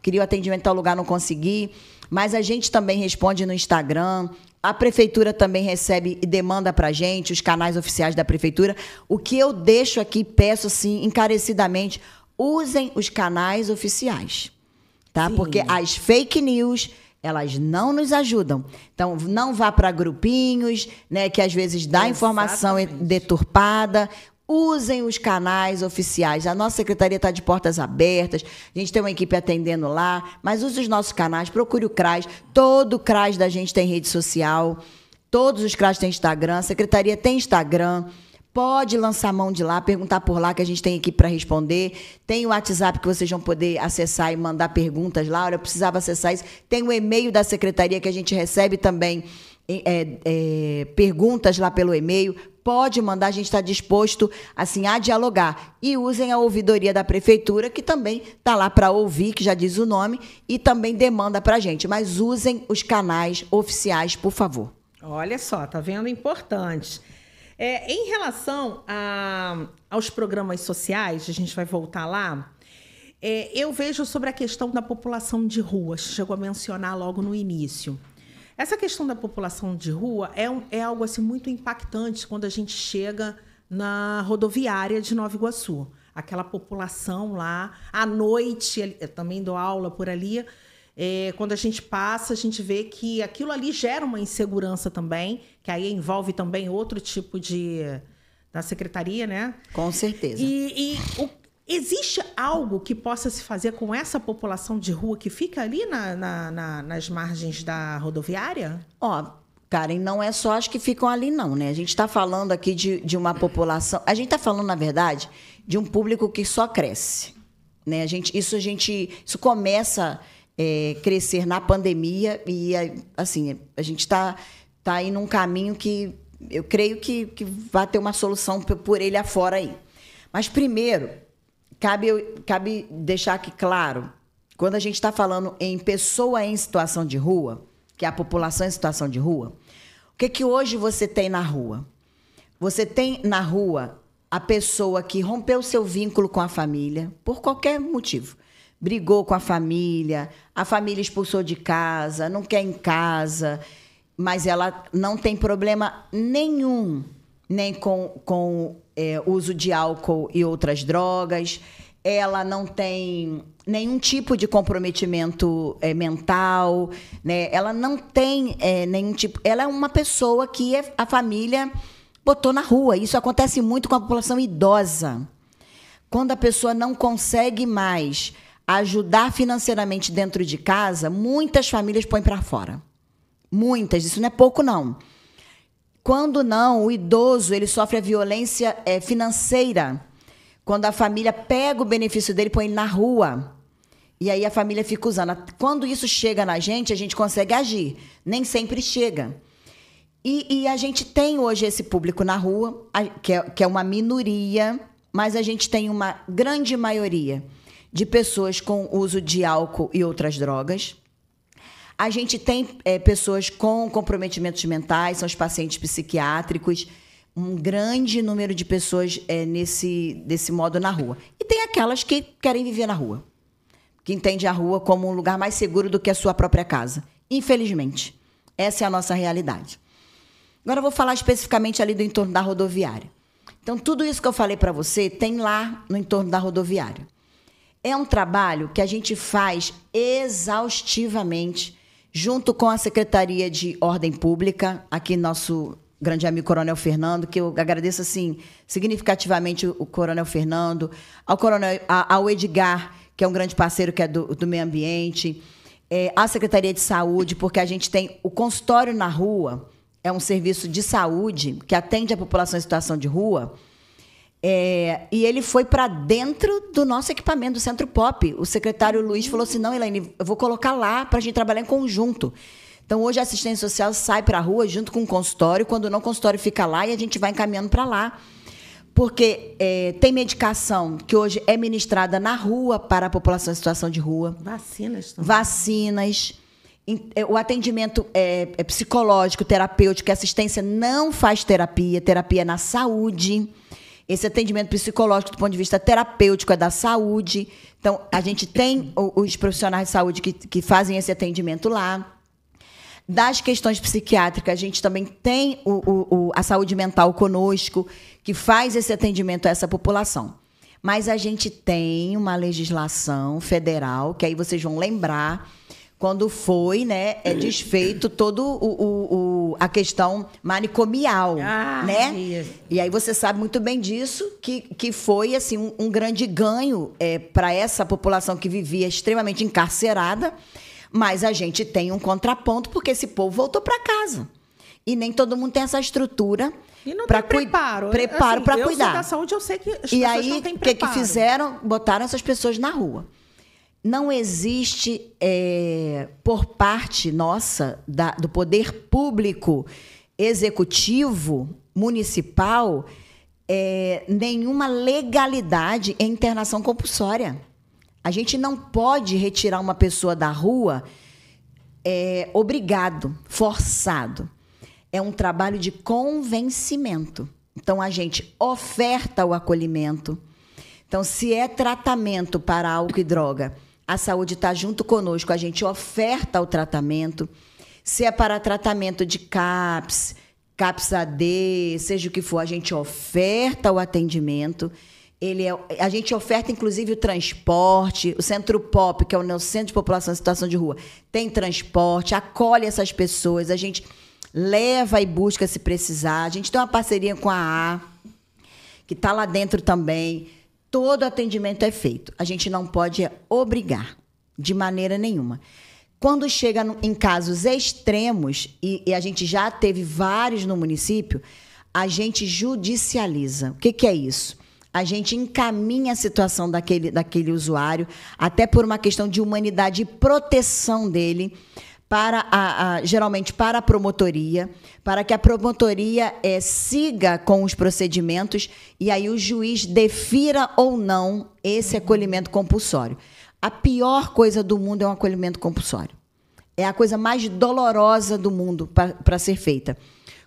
queria o atendimento em tal lugar, não consegui. Mas a gente também responde no Instagram. A prefeitura também recebe e demanda para a gente, os canais oficiais da prefeitura. O que eu deixo aqui, peço assim, encarecidamente, usem os canais oficiais, tá? Sim. Porque as fake news, elas não nos ajudam. Então, não vá para grupinhos, né, que às vezes dá informação deturpada. Usem os canais oficiais. A nossa secretaria está de portas abertas. A gente tem uma equipe atendendo lá. Mas use os nossos canais. Procure o CRAS. Todo o CRAS da gente tem rede social. Todos os CRAS têm Instagram. A secretaria tem Instagram. Pode lançar a mão de lá, perguntar por lá, que a gente tem equipe para responder. Tem o WhatsApp que vocês vão poder acessar e mandar perguntas lá. Olha, eu precisava acessar isso. Tem o e-mail da secretaria que a gente recebe também perguntas lá pelo e-mail. Pode mandar, a gente está disposto assim, a dialogar. E usem a ouvidoria da prefeitura, que também está lá para ouvir, que já diz o nome, e também demanda para a gente. Mas usem os canais oficiais, por favor. Olha só, tá vendo? Importante. Em relação aos programas sociais, a gente vai voltar lá, eu vejo sobre a questão da população de rua, chegou a mencionar logo no início. Essa questão da população de rua é algo assim, muito impactante quando a gente chega na rodoviária de Nova Iguaçu. Aquela população lá, à noite, eu também dou aula por ali, quando a gente passa, a gente vê que aquilo ali gera uma insegurança também, que aí envolve também outro tipo da secretaria, né? Com certeza. E Existe algo que possa se fazer com essa população de rua que fica ali nas margens da rodoviária? Karen, não é só as que ficam ali, não, né? A gente está falando aqui de uma população... A gente está falando, na verdade, de um público que só cresce, né? Isso começa a crescer na pandemia e, assim, a gente está aí num caminho que eu creio que vai ter uma solução por ele afora aí. Mas, primeiro, cabe deixar aqui claro, quando a gente está falando em pessoa em situação de rua, que é a população em situação de rua, o que hoje você tem na rua? Você tem na rua a pessoa que rompeu seu vínculo com a família, por qualquer motivo. Brigou com a família expulsou de casa, não quer em casa, mas ela não tem problema nenhum, nem com uso de álcool e outras drogas. Ela não tem nenhum tipo de comprometimento mental, né? Ela não tem nenhum tipo... Ela é uma pessoa que a família botou na rua. Isso acontece muito com a população idosa. Quando a pessoa não consegue mais ajudar financeiramente dentro de casa, muitas famílias põem para fora. Muitas. Isso não é pouco, não. Quando não, o idoso ele sofre a violência financeira. Quando a família pega o benefício dele e põe ele na rua. E aí a família fica usando. Quando isso chega na gente, a gente consegue agir. Nem sempre chega. E a gente tem hoje esse público na rua, que é uma minoria, mas a gente tem uma grande maioria de pessoas com uso de álcool e outras drogas. A gente tem pessoas com comprometimentos mentais, são os pacientes psiquiátricos, um grande número de pessoas desse modo na rua. E tem aquelas que querem viver na rua, que entendem a rua como um lugar mais seguro do que a sua própria casa. Infelizmente, essa é a nossa realidade. Agora eu vou falar especificamente ali do entorno da rodoviária. Então, tudo isso que eu falei para você tem lá no entorno da rodoviária. É um trabalho que a gente faz exaustivamente junto com a Secretaria de Ordem Pública, aqui nosso grande amigo Coronel Fernando, que eu agradeço assim, significativamente o Coronel Fernando, ao Edgar, que é um grande parceiro que é do meio ambiente, a Secretaria de Saúde, porque a gente tem o consultório na rua, é um serviço de saúde que atende a população em situação de rua, e ele foi para dentro do nosso equipamento, do Centro Pop. O secretário Luiz falou assim, não, Elaine, eu vou colocar lá para a gente trabalhar em conjunto. Então, hoje a assistência social sai para a rua junto com o consultório, quando não, o consultório fica lá e a gente vai encaminhando para lá. Porque tem medicação que hoje é ministrada na rua para a população em situação de rua. Vacinas também. Vacinas. O atendimento psicológico, terapêutico, a assistência não faz terapia é na saúde. Esse atendimento psicológico, do ponto de vista terapêutico, é da saúde. Então, a gente tem os profissionais de saúde que fazem esse atendimento lá. Das questões psiquiátricas, a gente também tem a saúde mental conosco, que faz esse atendimento a essa população. Mas a gente tem uma legislação federal, que aí vocês vão lembrar, quando foi desfeito todo a questão manicomial, né? Isso. E aí você sabe muito bem disso, que foi assim, um grande ganho para essa população que vivia extremamente encarcerada, mas a gente tem um contraponto, porque esse povo voltou para casa. E nem todo mundo tem essa estrutura. E não tem preparo assim, para cuidar. Eu sou da saúde, eu sei que as e pessoas aí, não têm preparo. O que fizeram? Botaram essas pessoas na rua. Não existe, por parte nossa, do poder público, executivo, municipal, nenhuma legalidade em internação compulsória. A gente não pode retirar uma pessoa da rua obrigado, forçado. É um trabalho de convencimento. Então, a gente oferta o acolhimento. Então, se é tratamento para álcool e droga, a saúde está junto conosco, a gente oferta o tratamento. Se é para tratamento de CAPS, CAPS-AD, seja o que for, a gente oferta o atendimento. A gente oferta, inclusive, o transporte. O Centro Pop, que é o nosso Centro de População em Situação de Rua, tem transporte, acolhe essas pessoas, a gente leva e busca se precisar. A gente tem uma parceria com a AA, que está lá dentro também, todo atendimento é feito. A gente não pode obrigar, de maneira nenhuma. Quando chega em casos extremos, e a gente já teve vários no município, a gente judicializa. O que é isso? A gente encaminha a situação daquele usuário, até por uma questão de humanidade e proteção dele, geralmente para a promotoria, para que a promotoria siga com os procedimentos e aí o juiz defira ou não esse acolhimento compulsório. A pior coisa do mundo é um acolhimento compulsório. É a coisa mais dolorosa do mundo para ser feita.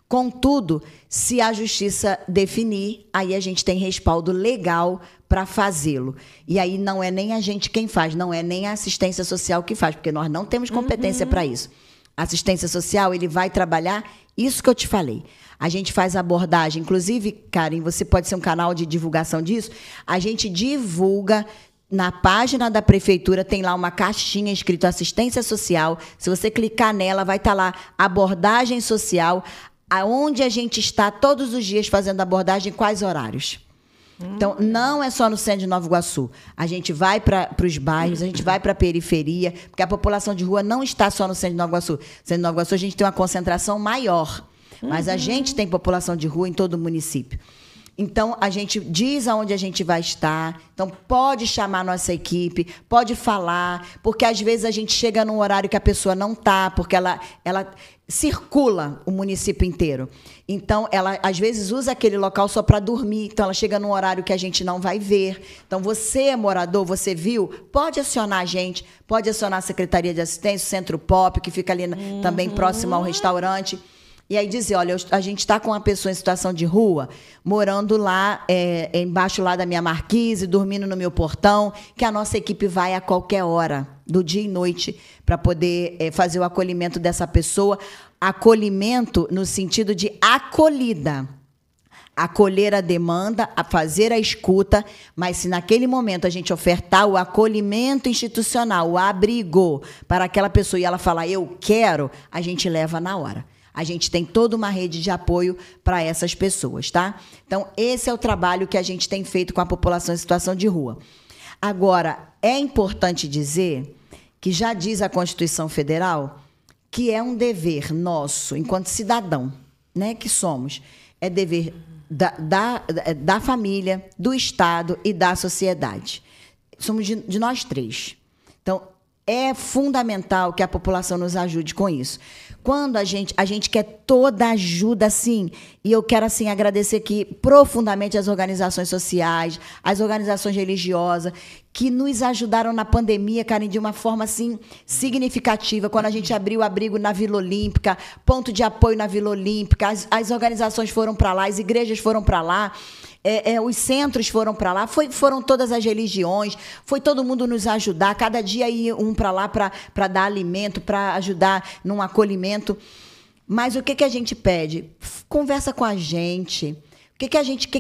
Contudo, se a justiça definir, aí a gente tem respaldo legal para fazê-lo. E aí não é nem a gente quem faz, não é nem a assistência social que faz, porque nós não temos competência para isso. A assistência social, ele vai trabalhar isso que eu te falei. A gente faz abordagem, inclusive, Karen, você pode ser um canal de divulgação disso, a gente divulga. Na página da prefeitura tem lá uma caixinha escrito assistência social. Se você clicar nela, vai estar lá abordagem social, aonde a gente está todos os dias fazendo abordagem, quais horários. Então, não é só no centro de Nova Iguaçu. A gente vai para os bairros, a gente vai para a periferia, porque a população de rua não está só no centro de Nova Iguaçu. No centro de Nova Iguaçu a gente tem uma concentração maior, mas a gente tem população de rua em todo o município. Então, a gente diz aonde a gente vai estar. Então, pode chamar a nossa equipe, pode falar, porque às vezes a gente chega num horário que a pessoa não está, porque ela circula o município inteiro. Então, ela às vezes usa aquele local só para dormir. Então, ela chega num horário que a gente não vai ver. Então, você, morador, você viu? Pode acionar a gente, pode acionar a Secretaria de Assistência, o Centro Pop, que fica ali também próximo ao restaurante. E aí dizer, olha, a gente está com uma pessoa em situação de rua, morando lá, embaixo lá da minha marquise, dormindo no meu portão, que a nossa equipe vai a qualquer hora, do dia e noite, para poder fazer o acolhimento dessa pessoa. Acolhimento no sentido de acolhida. Acolher a demanda, a fazer a escuta, mas se naquele momento a gente ofertar o acolhimento institucional, o abrigo para aquela pessoa e ela falar, eu quero, a gente leva na hora. A gente tem toda uma rede de apoio para essas pessoas, tá? Então, esse é o trabalho que a gente tem feito com a população em situação de rua. Agora, é importante dizer que já diz a Constituição Federal que é um dever nosso, enquanto cidadão, né, que somos, é dever da família, do Estado e da sociedade. Somos de nós três. Então, é fundamental que a população nos ajude com isso. Quando a gente quer toda a ajuda, assim, e eu quero assim, agradecer aqui profundamente as organizações sociais, as organizações religiosas, que nos ajudaram na pandemia, Karen, de uma forma assim, significativa. Quando a gente abriu o abrigo na Vila Olímpica, ponto de apoio na Vila Olímpica, as organizações foram para lá, as igrejas foram para lá. Os centros foram para lá, foram todas as religiões, foi todo mundo nos ajudar, cada dia ia um para lá para dar alimento, para ajudar num acolhimento. Mas o que a gente pede? Conversa com a gente. O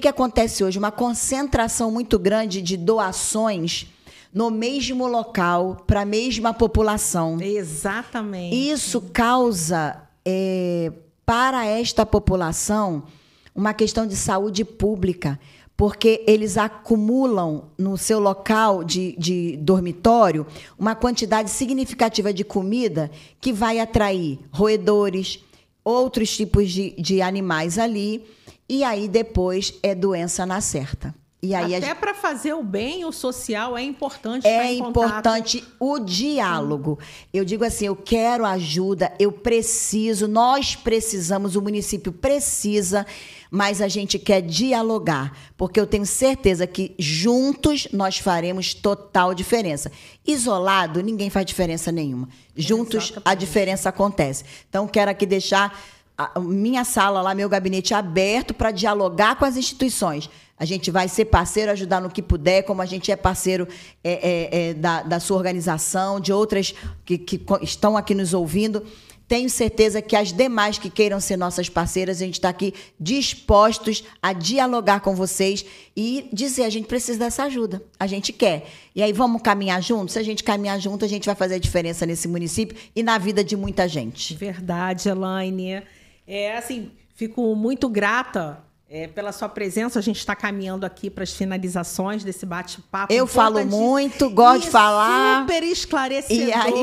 que acontece hoje? Uma concentração muito grande de doações no mesmo local, para a mesma população. Exatamente. Isso causa, para esta população, uma questão de saúde pública, porque eles acumulam no seu local de dormitório uma quantidade significativa de comida que vai atrair roedores, outros tipos de animais ali, e aí depois é doença na certa. E aí até para fazer o bem, o social, é importante estar em contato. É importante o diálogo. Eu digo assim, eu quero ajuda, eu preciso, nós precisamos, o município precisa, mas a gente quer dialogar, porque eu tenho certeza que juntos nós faremos total diferença. Isolado, ninguém faz diferença nenhuma. Juntos, exatamente, a diferença acontece. Então, quero aqui deixar a minha sala lá, meu gabinete aberto para dialogar com as instituições. A gente vai ser parceiro, ajudar no que puder, como a gente é parceiro da sua organização, de outras que estão aqui nos ouvindo. Tenho certeza que as demais que queiram ser nossas parceiras, a gente está aqui dispostos a dialogar com vocês e dizer, a gente precisa dessa ajuda, a gente quer. E aí vamos caminhar juntos? Se a gente caminhar junto, a gente vai fazer a diferença nesse município e na vida de muita gente. Verdade, Elaine. Assim, fico muito grata pela sua presença. A gente está caminhando aqui para as finalizações desse bate-papo. Eu falo muito, gosto de falar. Super esclarecedor. E aí?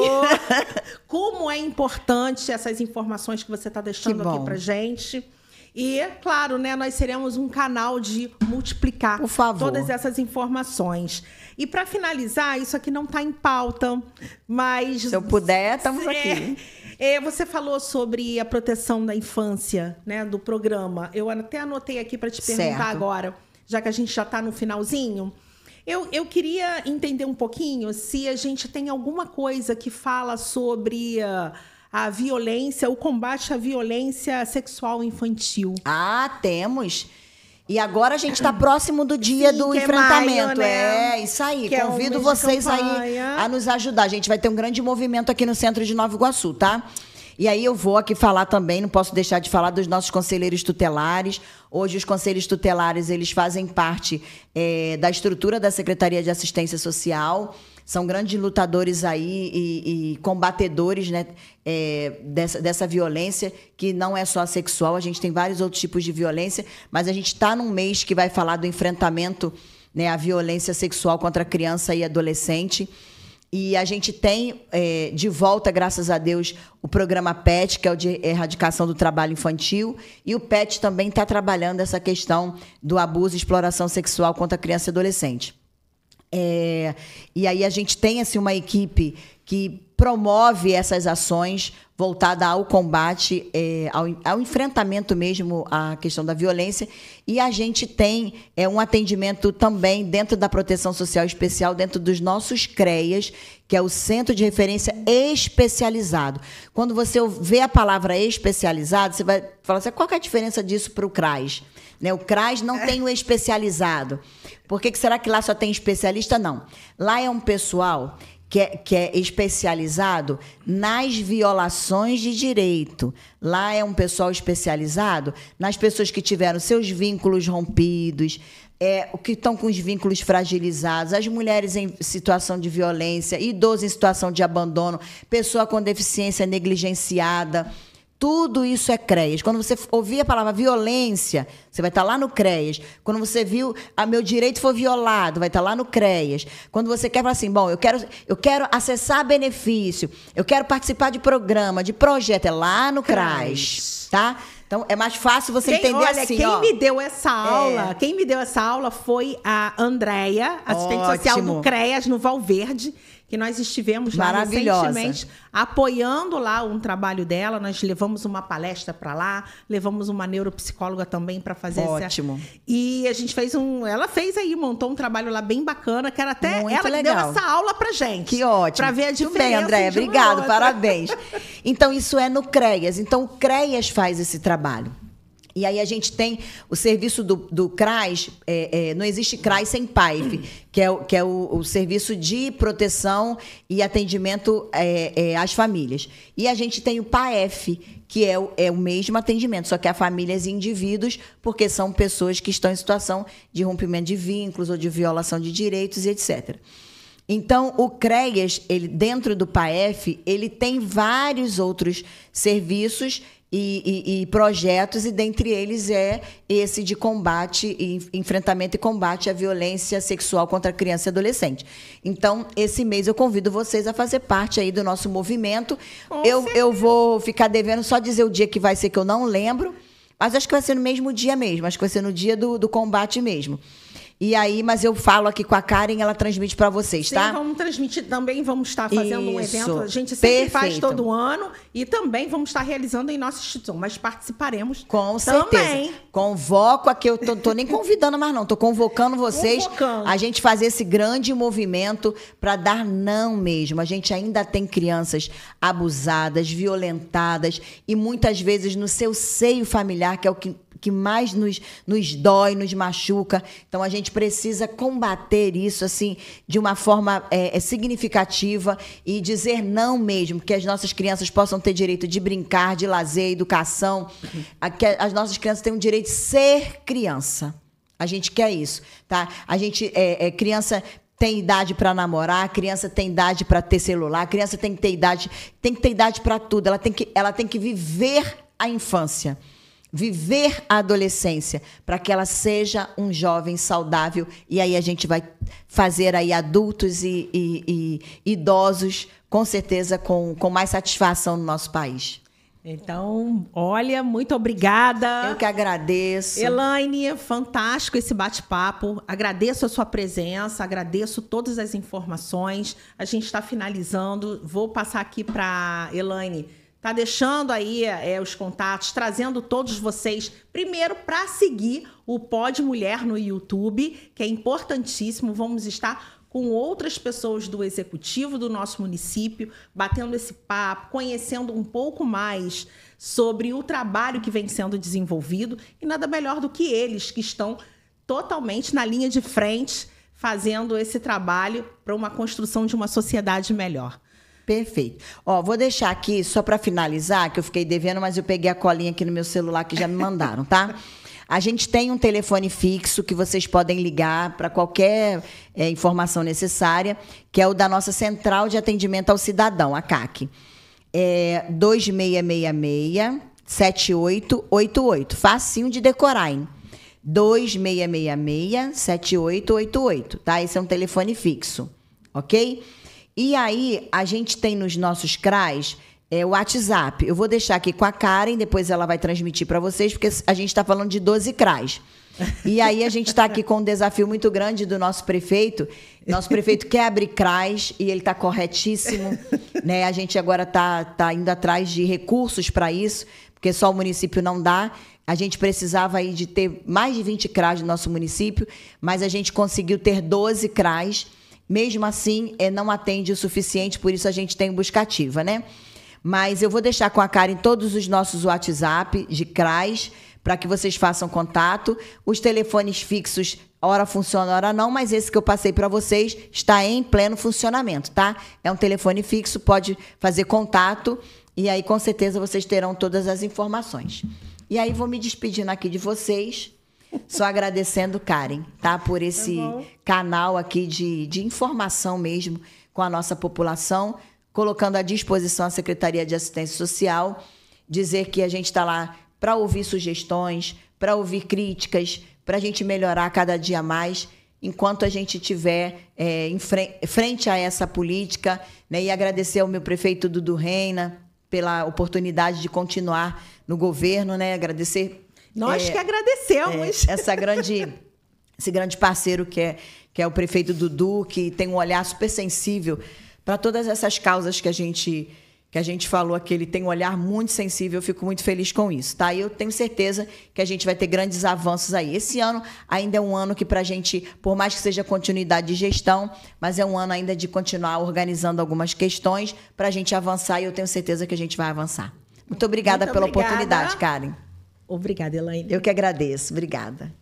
Como é importante essas informações que você está deixando aqui para gente. E, claro, né, nós seremos um canal de multiplicar Por favor. todas essas informações. E, para finalizar, isso aqui não está em pauta, mas... Se eu puder, estamos aqui. Você falou sobre a proteção da infância, né, do programa. Eu até anotei aqui para te perguntar agora, já que a gente já está no finalzinho. Eu queria entender um pouquinho se a gente tem alguma coisa que fala sobre a violência, o combate à violência sexual infantil. Temos. E agora a gente está próximo do dia do enfrentamento. Maio, né? Isso aí. Que convido vocês aí a nos ajudar. A gente vai ter um grande movimento aqui no centro de Nova Iguaçu, tá? E aí eu vou aqui falar também, não posso deixar de falar dos nossos conselheiros tutelares. Hoje os conselhos tutelares, eles fazem parte da estrutura da Secretaria de Assistência Social. São grandes lutadores aí e combatedores, né, dessa violência, que não é só a sexual, a gente tem vários outros tipos de violência, mas a gente está num mês que vai falar do enfrentamento, né, à violência sexual contra a criança e adolescente. E a gente tem de volta, graças a Deus, o programa PET, que é o de erradicação do trabalho infantil, e o PET também está trabalhando essa questão do abuso e exploração sexual contra a criança e adolescente. E aí a gente tem assim, uma equipe que promove essas ações voltada ao combate, ao enfrentamento mesmo à questão da violência. E a gente tem um atendimento também dentro da Proteção Social Especial, dentro dos nossos CREAs, que é o Centro de Referência Especializado. Quando você vê a palavra especializado, você vai falar assim, qual que é a diferença disso para o CRAS? Né? O CRAS não tem o especializado. Por que será que lá só tem especialista? Não. Lá é um pessoal que é especializado nas violações de direito. Lá é um pessoal especializado nas pessoas que tiveram seus vínculos rompidos, que estão com os vínculos fragilizados, as mulheres em situação de violência, idosos em situação de abandono, pessoa com deficiência negligenciada. Tudo isso é CREAS. Quando você ouvir a palavra violência, você vai estar lá no CREAS. Quando você viu, meu direito foi violado, vai estar lá no CREAS. Quando você quer falar assim, bom, eu quero acessar benefício, eu quero participar de programa, de projeto, é lá no CRAS, tá? Então, é mais fácil você entender assim, Quem me deu essa aula foi a Andréia, assistente social do CREAS, no Valverde, que nós estivemos lá recentemente apoiando lá um trabalho dela. Nós levamos uma palestra para lá, levamos uma neuropsicóloga também para fazer E a gente ela fez aí, montou um trabalho lá bem bacana, que era até muito ela legal. Que deu essa aula pra gente. Que ótimo. Para ver a diferença. Muito bem, Andréia, obrigado, parabéns. Então, isso é no CREAS. Então, o CREAS faz esse trabalho. E aí a gente tem o serviço do CRAS, não existe CRAS sem PAIF, que é o serviço de proteção e atendimento às famílias. E a gente tem o PAEF, que é o mesmo atendimento, só que a famílias e indivíduos, porque são pessoas que estão em situação de rompimento de vínculos ou de violação de direitos e etc. Então, o CREAS, dentro do PAEF, ele tem vários outros serviços e projetos, e dentre eles é esse de combate, enfrentamento e combate à violência sexual contra criança e adolescente. Então, esse mês eu convido vocês a fazer parte aí do nosso movimento. Eu vou ficar devendo só dizer o dia que vai ser, que eu não lembro, mas acho que vai ser no mesmo dia mesmo, acho que vai ser no dia do combate mesmo. E aí, mas eu falo aqui com a Karen, ela transmite para vocês, tá? Sim, vamos transmitir também, vamos estar fazendo um evento. A gente sempre faz todo ano e também vamos estar realizando em nossa instituição, mas participaremos com certeza. Também. Convoco aqui, eu tô nem convidando mais não, tô convocando vocês a gente fazer esse grande movimento para dar não mesmo. A gente ainda tem crianças abusadas, violentadas e muitas vezes no seu seio familiar, que é o que mais nos dói, nos machuca. Então, a gente precisa combater isso assim de uma forma significativa e dizer não mesmo, que as nossas crianças possam ter direito de brincar, de lazer, educação, que as nossas crianças têm o direito de ser criança. A gente quer isso, tá? A gente, criança tem idade para namorar, a criança tem idade para ter celular, a criança tem que ter idade para tudo, ela tem que viver a infância. viver a adolescência, para que ela seja um jovem saudável. E aí a gente vai fazer aí adultos e idosos, com certeza, com mais satisfação no nosso país. Então, olha, muito obrigada. Eu que agradeço. Elaine, fantástico esse bate-papo. Agradeço a sua presença, agradeço todas as informações. A gente está finalizando. Vou passar aqui para a Elaine. Tá deixando aí os contatos, trazendo todos vocês, primeiro, para seguir o Pod Mulher no YouTube, que é importantíssimo. Vamos estar com outras pessoas do executivo do nosso município, batendo esse papo, conhecendo um pouco mais sobre o trabalho que vem sendo desenvolvido. E nada melhor do que eles, que estão totalmente na linha de frente, fazendo esse trabalho para uma construção de uma sociedade melhor. Perfeito. Ó, vou deixar aqui, só para finalizar, que eu fiquei devendo, mas eu peguei a colinha aqui no meu celular que já me mandaram, tá? A gente tem um telefone fixo que vocês podem ligar para qualquer informação necessária, que é o da nossa Central de Atendimento ao Cidadão, a CAC. É 2666-7888. Facinho de decorar, hein? 2666-7888, tá? Esse é um telefone fixo, ok? E aí, a gente tem nos nossos CRAs o WhatsApp. Eu vou deixar aqui com a Karen, depois ela vai transmitir para vocês, porque a gente está falando de 12 CRAs. E aí, a gente está aqui com um desafio muito grande do nosso prefeito. Nosso prefeito quer abrir CRAs e ele está corretíssimo, né? A gente agora tá indo atrás de recursos para isso, porque só o município não dá. A gente precisava aí de ter mais de 20 CRAs no nosso município, mas a gente conseguiu ter 12 CRAs. Mesmo assim, não atende o suficiente, por isso a gente tem buscativa, né? Mas eu vou deixar com a Karen todos os nossos WhatsApp de CRAs, para que vocês façam contato. Os telefones fixos, ora funciona, ora não, mas esse que eu passei para vocês está em pleno funcionamento, tá? É um telefone fixo, pode fazer contato, e aí com certeza vocês terão todas as informações. E aí vou me despedindo aqui de vocês. Só agradecendo, Karen, tá? Por esse canal aqui de informação mesmo com a nossa população, colocando à disposição a Secretaria de Assistência Social, dizer que a gente está lá para ouvir sugestões, para ouvir críticas, para a gente melhorar cada dia mais, enquanto a gente estiver frente a essa política, né? E agradecer ao meu prefeito Dudu Reina pela oportunidade de continuar no governo, né? Agradecer... Nós que agradecemos. Esse grande parceiro que é o prefeito Dudu, que tem um olhar super sensível para todas essas causas que a gente falou aqui. Ele tem um olhar muito sensível, eu fico muito feliz com isso, tá? E eu tenho certeza que a gente vai ter grandes avanços aí. Esse ano ainda é um ano que, para a gente, por mais que seja continuidade de gestão, mas é um ano ainda de continuar organizando algumas questões para a gente avançar, e eu tenho certeza que a gente vai avançar. Muito obrigada pela oportunidade, Karen. Obrigada, Elaine. Eu que agradeço. Obrigada.